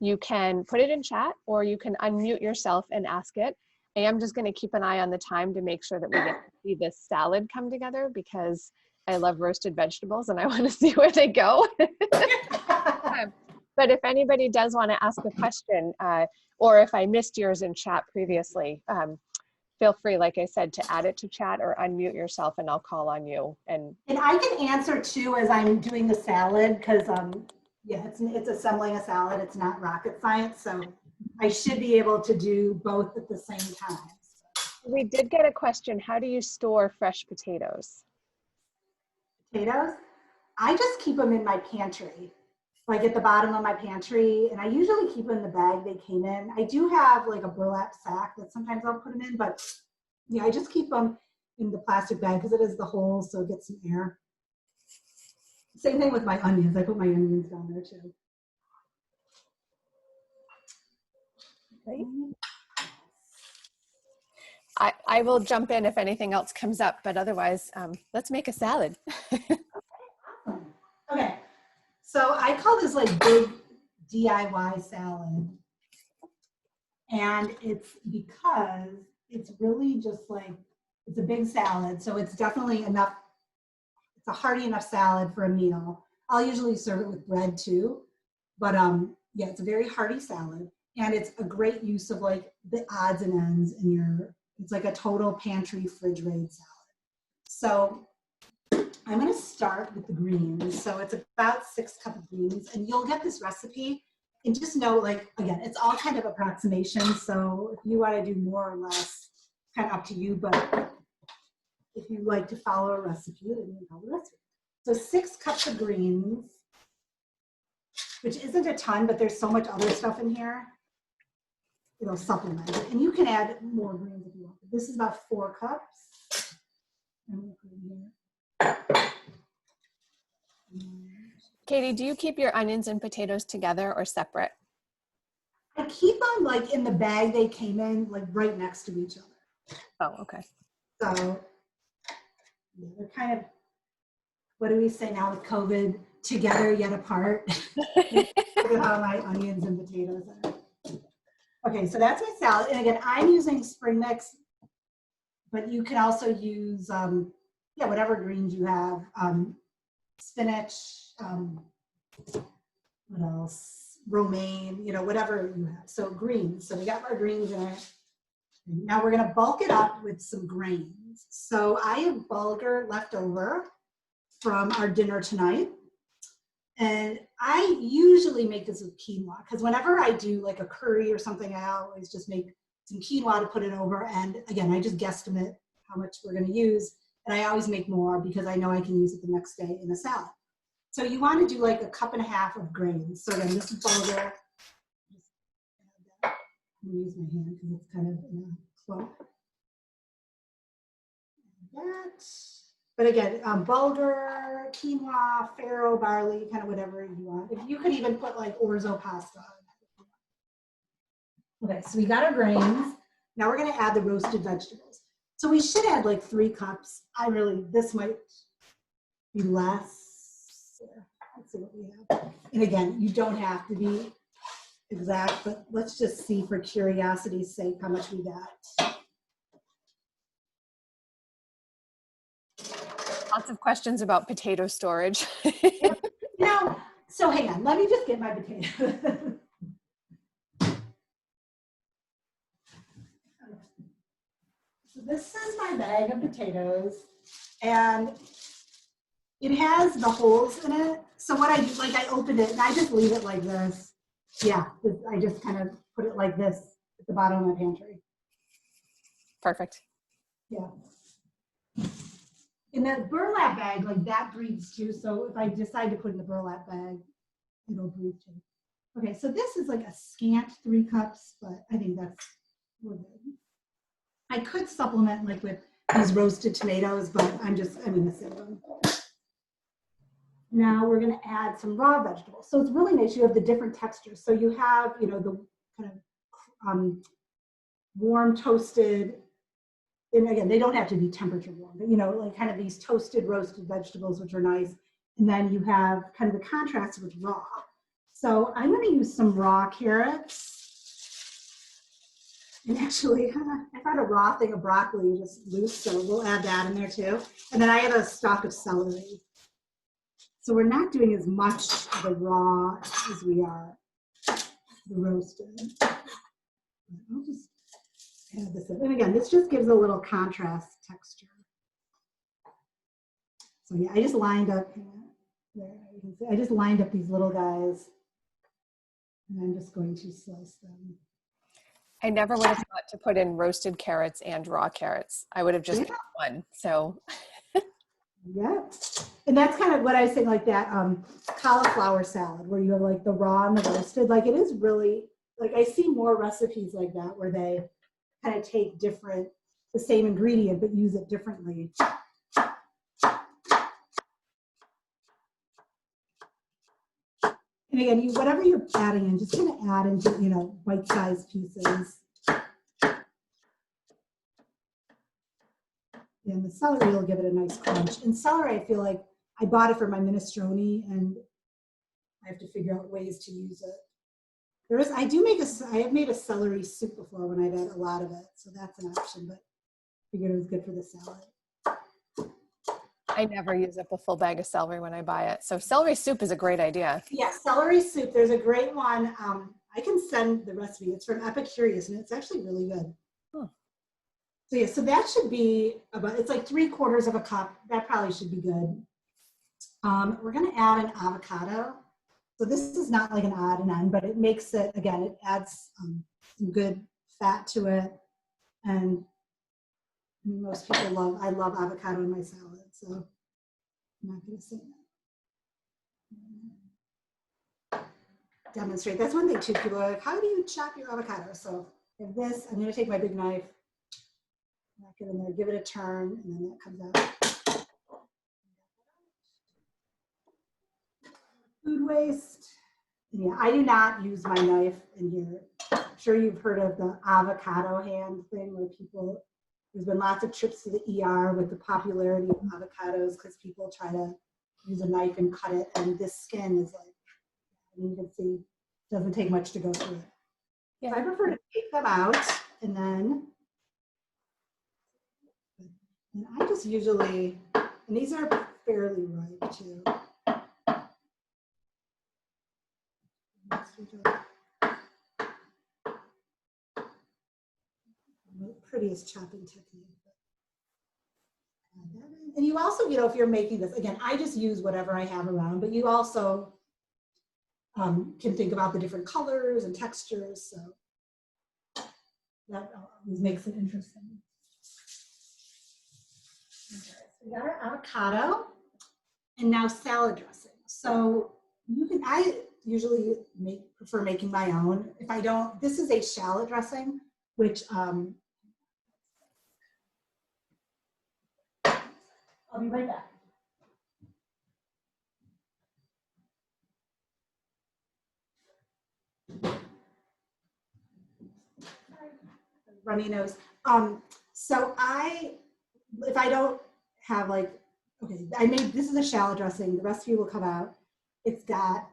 you can put it in chat or you can unmute yourself and ask it. I am just going to keep an eye on the time to make sure that we get to see this salad come together because I love roasted vegetables and I want to see where they go. But if anybody does want to ask a question, or if I missed yours in chat previously, feel free, like I said, to add it to chat or unmute yourself and I'll call on you. And I can answer too as I'm doing the salad because yeah, it's assembling a salad. It's not rocket science. So I should be able to do both at the same time. We did get a question. How do you store fresh potatoes? Potatoes? I just keep them in my pantry, like at the bottom of my pantry. And I usually keep them in the bag they came in. I do have like a burlap sack that sometimes I'll put them in, but yeah, I just keep them in the plastic bag because it is the hole, so it gets some air. Same thing with my onions. I put my onions down there too. Great. I will jump in if anything else comes up, but otherwise, let's make a salad. Okay, so I call this like big DIY salad. And it's because it's really just like, it's a big salad. So it's definitely enough, it's a hearty enough salad for a meal. I'll usually serve it with bread too. But yeah, it's a very hearty salad. And it's a great use of like the odds and ends in your, it's like a total pantry fridge raid salad. So I'm gonna start with the greens. So it's about 6 cups of greens and you'll get this recipe and just know, like, again, it's all kind of approximation. So if you wanna do more or less, kind of up to you, but if you like to follow a recipe, then you can follow the recipe. So 6 cups of greens, which isn't a ton, but there's so much other stuff in here. It'll supplement it. And you can add more greens if you want. This is about 4 cups. Katie, do you keep your onions and potatoes together or separate? I keep them like in the bag they came in, like right next to each other. Oh, okay. So yeah, they're kind of, what do we say now with COVID? Together yet apart. Look at how my onions and potatoes are. Okay, so that's my salad. And again, I'm using spring mix, but you can also use, yeah, whatever greens you have. Spinach, what else? Romaine, you know, whatever you have. So greens. So we got our greens in it. Now we're going to bulk it up with some grains. So I have bulgur left over from our dinner tonight. And I usually make this with quinoa because whenever I do like a curry or something, I always just make some quinoa to put it over. And again, I just guesstimate how much we're going to use. And I always make more because I know I can use it the next day in a salad. So you want to do like 1.5 cups of grains. So again, this is bulgur. I'm going to use my hand because it's kind of in a clump. That. But again, bulgur, quinoa, farro, barley, kind of whatever you want. If you could even put like orzo pasta on it. Okay, so we got our grains. Now we're going to add the roasted vegetables. So we should add like 3 cups. This might be less. Let's see what we have. And again, you don't have to be exact, but let's just see for curiosity's sake how much we got. Lots of questions about potato storage. You know, so hang on, let me just get my potato. So this is my bag of potatoes, and it has the holes in it. So what I do, like I opened it and I just leave it like this. Yeah, I just kind of put it like this at the bottom of my pantry. Perfect. Yeah. In the burlap bag, like that breathes too. So if I decide to put in the burlap bag, it'll breathe too. Okay, so this is like a scant 3 cups, but I think we're good. I could supplement like with these roasted tomatoes, but I'm gonna save them. Now we're gonna add some raw vegetables. So it's really nice, you have the different textures. So you have, you know, the kind of warm toasted, and again, they don't have to be temperature warm, but you know, like kind of these toasted roasted vegetables, which are nice. And then you have kind of the contrast with raw. So I'm gonna use some raw carrots. And actually, I found a raw thing of broccoli just loose, so we'll add that in there too. And then I have a stalk of celery. So we're not doing as much of the raw as we are the roasted. I'll just add this in. And again, this just gives a little contrast texture. So yeah, I just lined up, there you can see, I just lined up these little guys, and I'm just going to slice them. I never would have thought to put in roasted carrots and raw carrots. I would have just picked one. So yeah, and that's kind of what I was saying, like that cauliflower salad where you have like the raw and the roasted. Like it is really, like I see more recipes like that where they kind of take the same ingredient but use it differently. And again, whatever you're adding in, just kind of add into, you know, bite-sized pieces. And the celery will give it a nice crunch. And celery, I feel like I bought it for my minestrone, and I have to figure out ways to use it. I have made a celery soup before when I've had a lot of it, so that's an option, but I figured it was good for the salad. I never use up a full bag of celery when I buy it. So celery soup is a great idea. Yeah, celery soup. There's a great one. I can send the recipe. It's from Epicurious, and it's actually really good. Huh. So yeah, so that should be about, it's like 3/4 cup. That probably should be good. We're gonna add an avocado. So this is not like an odd and end, but it makes it, again, it adds some good fat to it. And most people I love avocado in my salad, so I'm not gonna say that. Demonstrate. That's one thing too. People are like, how do you chop your avocado? So if this, I'm gonna take my big knife, knock it in there, give it a turn, and then that comes out. Food waste. Yeah, I do not use my knife in here. I'm sure you've heard of the avocado hand thing where there's been lots of trips to the ER with the popularity of avocados because people try to use a knife and cut it, and this skin is like, you can see, doesn't take much to go through it. Yeah. So I prefer to take them out, and then I just usually, and these are fairly ripe too. Prettiest chopping technique. And you also, you know, if you're making this, again, I just use whatever I have around, but you also can think about the different colors and textures. So that always makes it interesting. Okay, so we got our avocado, and now salad dressing. So I usually prefer making my own. If I don't, this is a shallot dressing, which I'll be right back. Runny nose. So if I don't have like, okay, this is a shallot dressing. The recipe will come out. It's got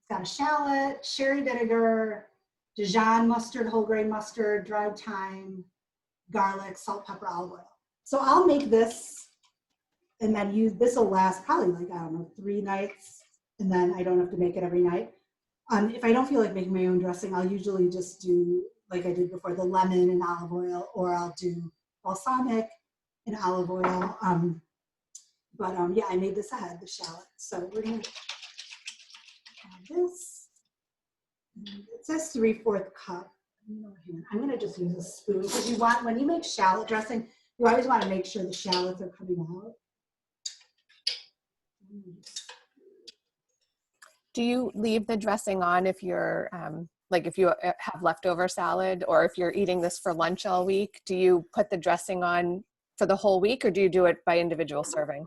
a shallot, sherry vinegar, Dijon mustard, whole grain mustard, dried thyme, garlic, salt, pepper, olive oil. So I'll make this and then this will last probably like, I don't know, 3 nights, and then I don't have to make it every night. If I don't feel like making my own dressing, I'll usually just do, like I did before, the lemon and olive oil, or I'll do balsamic and olive oil. Yeah, I made this ahead, the shallot. So we're gonna add this. It says 3/4 cup. I'm gonna just use a spoon, because you want, when you make shallot dressing, you always want to make sure the shallots are coming out. Do you leave the dressing on if you're, like if you have leftover salad, or if you're eating this for lunch all week? Do you put the dressing on for the whole week, or do you do it by individual serving?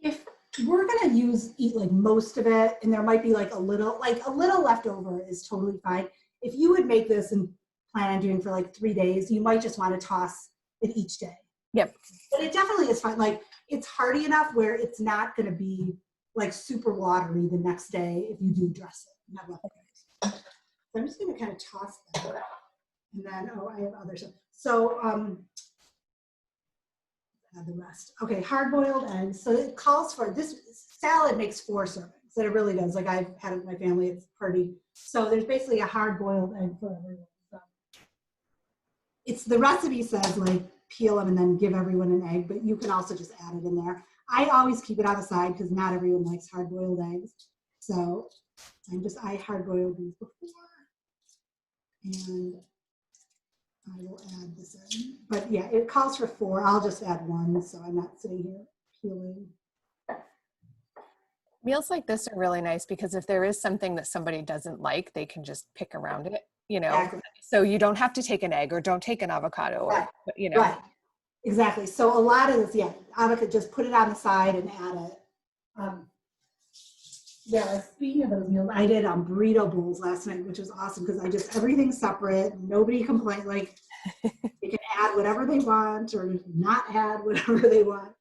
If we're gonna eat like most of it, and there might be like a little left over, is totally fine. If you would make this and plan on doing for like 3 days, you might just want to toss it each day. Yep. But it definitely is fine. Like, it's hearty enough where it's not gonna be like super watery the next day if you do dress it. So I'm just gonna kind of toss that. And then, I have other stuff. So add the rest. Okay, hard-boiled eggs. So it calls for, this salad makes 4 servings. That it really does. Like, I've had it with my family, it's pretty. So there's basically a hard-boiled egg for everyone. So the recipe says like peel them and then give everyone an egg, but you can also just add it in there. I always keep it on the side because not everyone likes hard-boiled eggs. So I hard-boiled these before, and I will add this in. But yeah, it calls for 4. I'll just add 1, so I'm not sitting here peeling. Meals like this are really nice because if there is something that somebody doesn't like, they can just pick around it, you know. Exactly. So you don't have to take an egg, or don't take an avocado, or right. You know. Right. Exactly. So a lot of this, yeah, avocado, just put it on the side and add it. Yeah, speaking of those meals, I did burrito bowls last night, which was awesome because everything's separate. Nobody complained. Like, they can add whatever they want or not add whatever they want.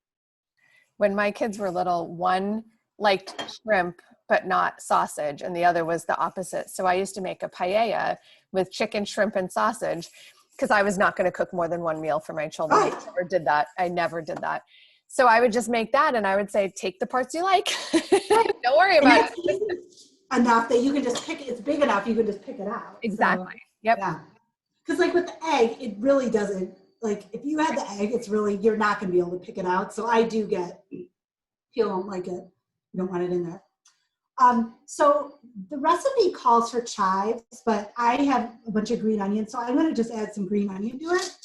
When my kids were little, one liked shrimp but not sausage, and the other was the opposite. So I used to make a paella with chicken, shrimp, and sausage because I was not going to cook more than 1 meal for my children. Right. I never did that. So I would just make that, and I would say, take the parts you like. Don't worry about it. Enough that you can just pick it. It's big enough you can just pick it out. Exactly. So, yep. Yeah. Because like with the egg, it really doesn't, like if you had the egg, it's really, you're not going to be able to pick it out. So I do get, if you don't like it, you don't want it in there. So the recipe calls for chives, but I have a bunch of green onions, so I'm going to just add some green onion to it.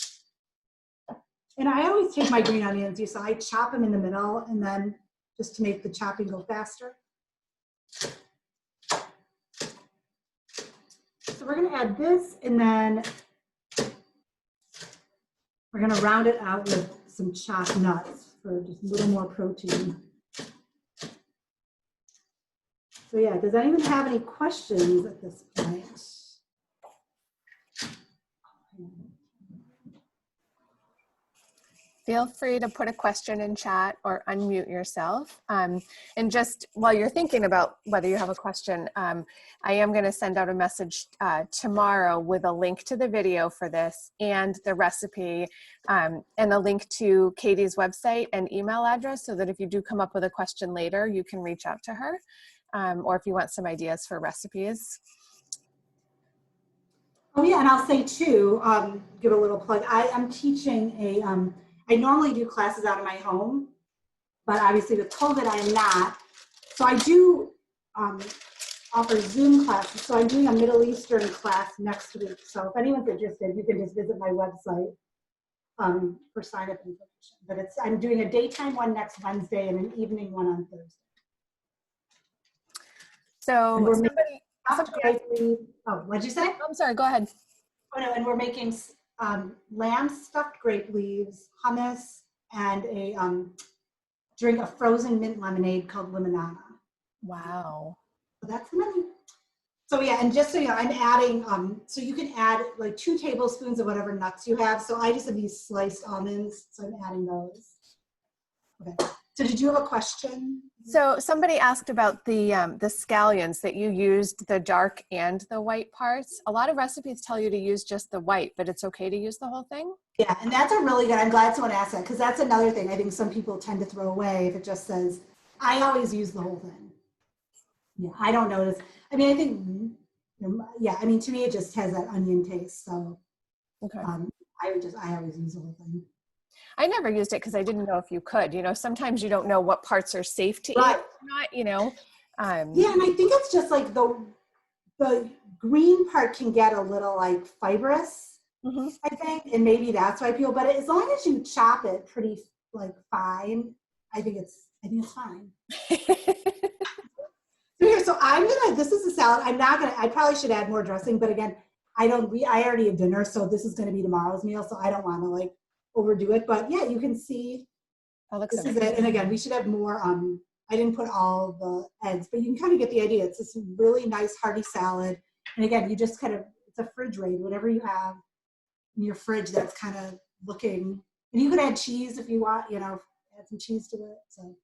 And I always take my green onions, so I chop them in the middle, and then just to make the chopping go faster. So we're going to add this, and then we're going to round it out with some chopped nuts for just a little more protein. So yeah, does anyone have any questions at this point? Feel free to put a question in chat or unmute yourself. And just while you're thinking about whether you have a question, I am going to send out a message tomorrow with a link to the video for this and the recipe, and a link to Katie's website and email address, so that if you do come up with a question later, you can reach out to her, or if you want some ideas for recipes. Oh yeah, and I'll say too, give a little plug. I'm teaching I normally do classes out of my home, but obviously with COVID I am not. So I do offer Zoom classes. So I'm doing a Middle Eastern class next week. So if anyone's interested, you can just visit my website for sign-up information. But I'm doing a daytime one next Wednesday and an evening one on Thursday. So what'd you say? I'm sorry, go ahead. Oh no, and we're making lamb stuffed grape leaves, hummus, and a drink of frozen mint lemonade called limonada. Wow. So that's the menu. So yeah, and just so you know, I'm adding, so you can add like 2 tablespoons of whatever nuts you have. So I just have these sliced almonds, so I'm adding those. Okay. So did you have a question? So somebody asked about the scallions, that you used the dark and the white parts. A lot of recipes tell you to use just the white, but it's okay to use the whole thing? Yeah, and that's a really good, I'm glad someone asked that, because that's another thing I think some people tend to throw away if it just says, I always use the whole thing. Yeah, I don't notice. I mean, I think, yeah, I mean, to me, it just has that onion taste. So Okay. I always use the whole thing. I never used it because I didn't know if you could. Sometimes you don't know what parts are safe to eat or not, Yeah, and I think it's just like the green part can get a little like fibrous, I think, and maybe that's why people, but as long as you chop it pretty like fine, I think it's fine. So this is a salad. I probably should add more dressing, but again, I already have dinner, so this is going to be tomorrow's meal, so I don't want to like overdo it, but yeah, you can see this is it. And again, we should have more, I didn't put all the eggs, but you can kind of get the idea. It's this really nice hearty salad. And again, you just kind of, it's a fridge raid, whatever you have in your fridge that's kind of looking, and you could add cheese if you want, add some cheese to it. So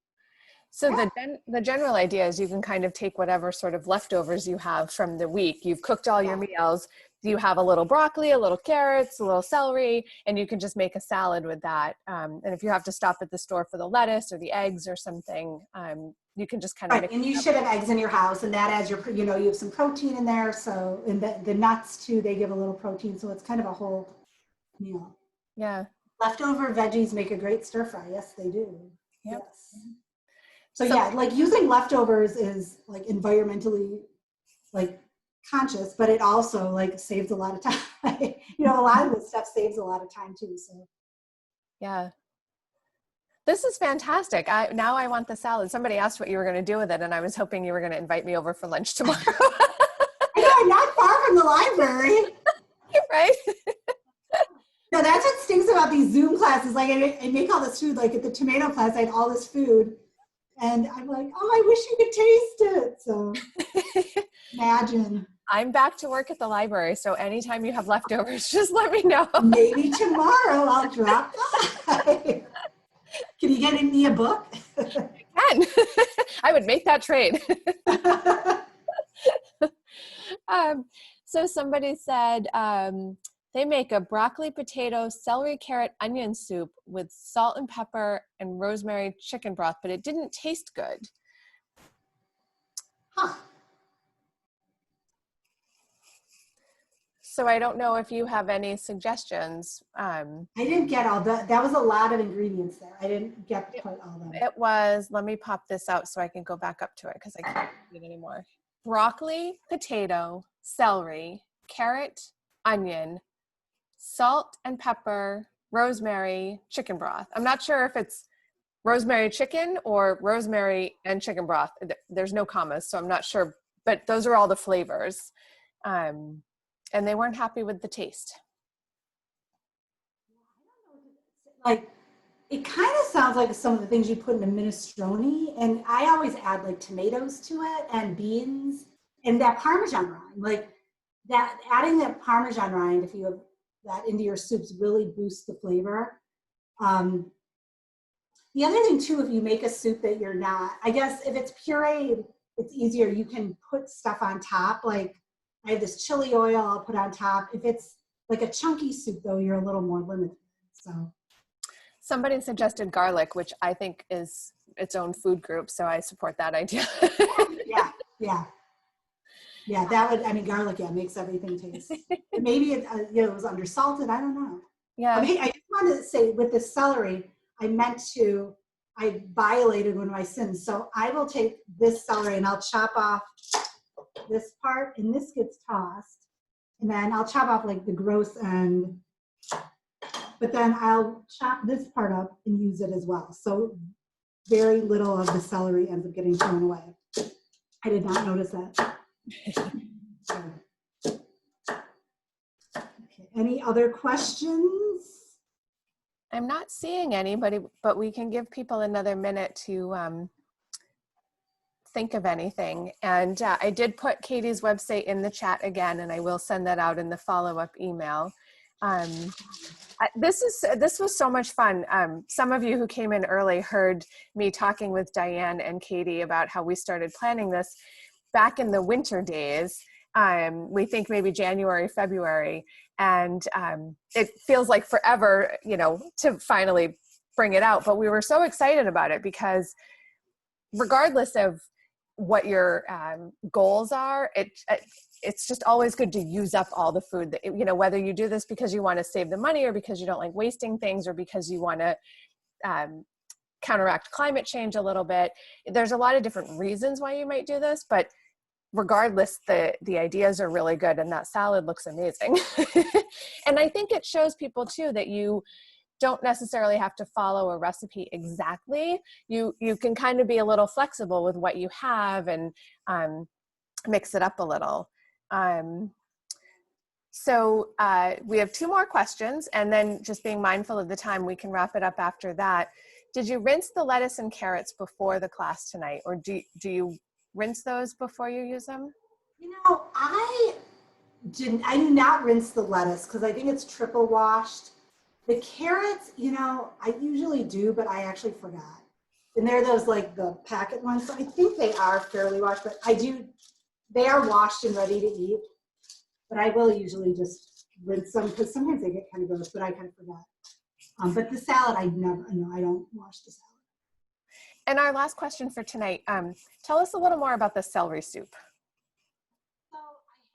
yeah. The general idea is you can kind of take whatever sort of leftovers you have from the week. You've cooked all your meals. You have a little broccoli, a little carrots, a little celery, and you can just make a salad with that. And if you have to stop at the store for the lettuce or the eggs or something, you can just kind of mix. And you should have eggs in your house, and that adds you have some protein in there. So, and the nuts too, they give a little protein. So it's kind of a whole meal. Yeah. Leftover veggies make a great stir fry. Yes, they do. Yep. Yes. So yeah, like using leftovers is like environmentally like conscious, but it also like saves a lot of time. A lot of this stuff saves a lot of time too. So yeah. This is fantastic. Now I want the salad. Somebody asked what you were going to do with it, and I was hoping you were going to invite me over for lunch tomorrow. I know, I'm not far from the library. Right? No, that's what stinks about these Zoom classes. Like I make all this food, like at the tomato class, I had all this food. And I'm like, oh, I wish you could taste it. So imagine. I'm back to work at the library, so anytime you have leftovers, just let me know. Maybe tomorrow I'll drop by. Can you get me a book? I can. I would make that trade. So somebody said they make a broccoli, potato, celery, carrot, onion soup with salt and pepper and rosemary chicken broth, but it didn't taste good. Huh. So I don't know if you have any suggestions. I didn't get all that. That was a lot of ingredients there. I didn't get quite all of them. It was, let me pop this out so I can go back up to it because I can't see it anymore. Broccoli, potato, celery, carrot, onion, salt and pepper, rosemary, chicken broth. I'm not sure if it's rosemary chicken or rosemary and chicken broth. There's no commas, so I'm not sure, but those are all the flavors. And they weren't happy with the taste. Like, it kind of sounds like some of the things you put in a minestrone, and I always add like tomatoes to it and beans and that Parmesan rind. Like that, adding that Parmesan rind, if you have that into your soups, really boosts the flavor. The other thing too, if you make a soup that you're not, I guess if it's pureed, it's easier. You can put stuff on top. Like I have this chili oil I'll put on top. If it's like a chunky soup though, you're a little more limited. So somebody suggested garlic, which I think is its own food group. So I support that idea. Yeah, that would, I mean, garlic, makes everything taste. Maybe it, it was under salted. I don't know. Yeah. I mean, I just wanted to say with the celery, I violated one of my sins. So I will take this celery and I'll chop off this part, and this gets tossed. And then I'll chop off like the gross end, but then I'll chop this part up and use it as well. So very little of the celery ends up getting thrown away. I did not notice that. Okay. Any other questions? I'm not seeing anybody, but we can give people another minute to think of anything. And I did put Katie's website in the chat again, and I will send that out in the follow-up email. This was so much fun. Some of you who came in early heard me talking with Diane and Katie about how we started planning this back in the winter days. We think maybe January, February, and it feels like forever, to finally bring it out. But we were so excited about it because regardless of what your goals are, it's just always good to use up all the food that, whether you do this because you want to save the money or because you don't like wasting things or because you want to counteract climate change a little bit. There's a lot of different reasons why you might do this, but regardless, the ideas are really good and that salad looks amazing. And I think it shows people too that you don't necessarily have to follow a recipe exactly. You can kind of be a little flexible with what you have and mix it up a little. So we have 2 more questions, and then just being mindful of the time, we can wrap it up after that. Did you rinse the lettuce and carrots before the class tonight, or do you rinse those before you use them? I did not rinse the lettuce because I think it's triple washed. The carrots, I usually do, but I actually forgot. And they're those like the packet ones. So I think they are fairly washed, but they are washed and ready to eat. But I will usually just rinse them because sometimes they get kind of gross, but I kind of forgot. But the salad, I don't wash the salad. And our last question for tonight, tell us a little more about the celery soup. So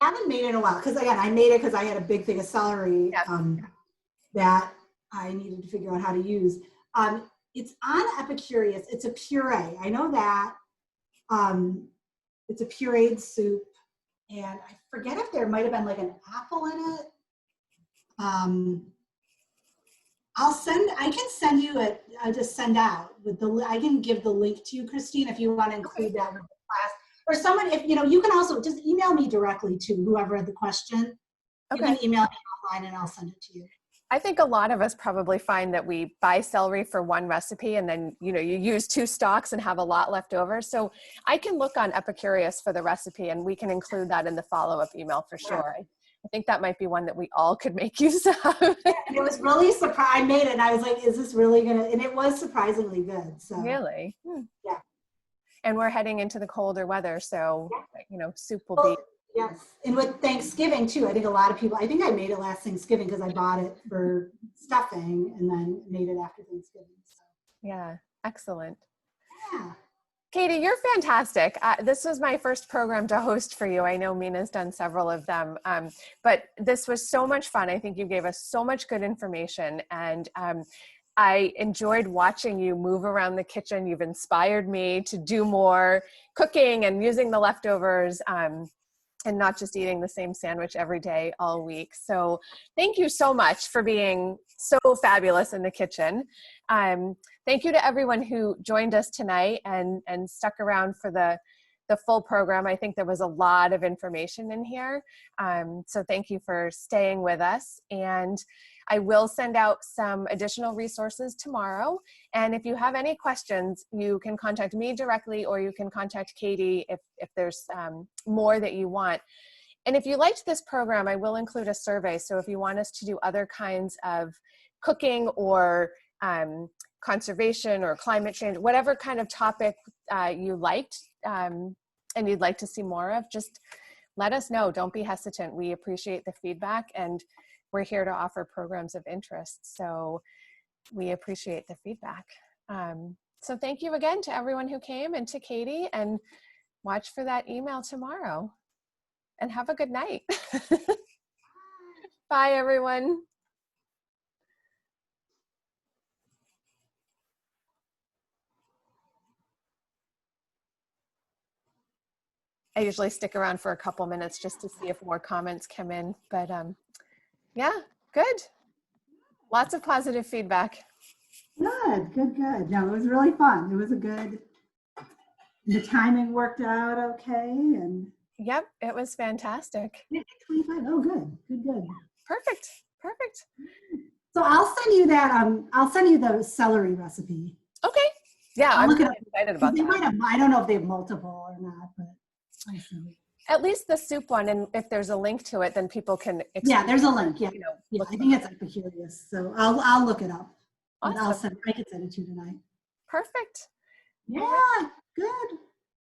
I haven't made it in a while because again, I made it because I had a big thing of celery that I needed to figure out how to use. It's on Epicurious. It's a puree. I know that. It's a pureed soup. And I forget if there might have been like an apple in it. I can send you I'll just send out I can give the link to you, Christine, if you want to include that with the class. Or someone, if you can also just email me directly to whoever had the question. Okay. You can email me offline and I'll send it to you. I think a lot of us probably find that we buy celery for one recipe and then, you use 2 stalks and have a lot left over. So I can look on Epicurious for the recipe and we can include that in the follow-up email for sure. I think that might be one that we all could make use of. And it was really surprised. I made it and I was like, is this really going to, and it was surprisingly good. So really? Yeah. And we're heading into the colder weather. So, soup will be. Yes, and with Thanksgiving too, I think a lot of people, I think I made it last Thanksgiving because I bought it for stuffing and then made it after Thanksgiving. So. Yeah, excellent. Yeah. Katie, you're fantastic. This was my first program to host for you. I know Mina's done several of them, but this was so much fun. I think you gave us so much good information, and I enjoyed watching you move around the kitchen. You've inspired me to do more cooking and using the leftovers. And not just eating the same sandwich every day all week. So thank you so much for being so fabulous in the kitchen. Thank you to everyone who joined us tonight and stuck around for the full program. I think there was a lot of information in here. So thank you for staying with us. And I will send out some additional resources tomorrow. And if you have any questions, you can contact me directly or you can contact Katie if there's more that you want. And if you liked this program, I will include a survey. So if you want us to do other kinds of cooking or conservation or climate change, whatever kind of topic you liked and you'd like to see more of, just let us know. Don't be hesitant. We appreciate the feedback and we're here to offer programs of interest. So we appreciate the feedback. So thank you again to everyone who came and to Katie, and watch for that email tomorrow and have a good night. Bye everyone. I usually stick around for a couple minutes just to see if more comments come in, but yeah, good. Lots of positive feedback. Good. No, it was really fun. It was the timing worked out okay. And yep, it was fantastic. 25. Oh, good. Perfect. So I'll send you that. I'll send you the celery recipe. Okay. Yeah, I'm really excited about that. I don't know if they have multiple or not, but I see. At least the soup one, and if there's a link to it, then people can. Yeah, there's a link. Yeah, you know, yeah. I think it's Epicurious, so I'll look it up. Awesome. I can send it to you tonight. Perfect. Yeah, good.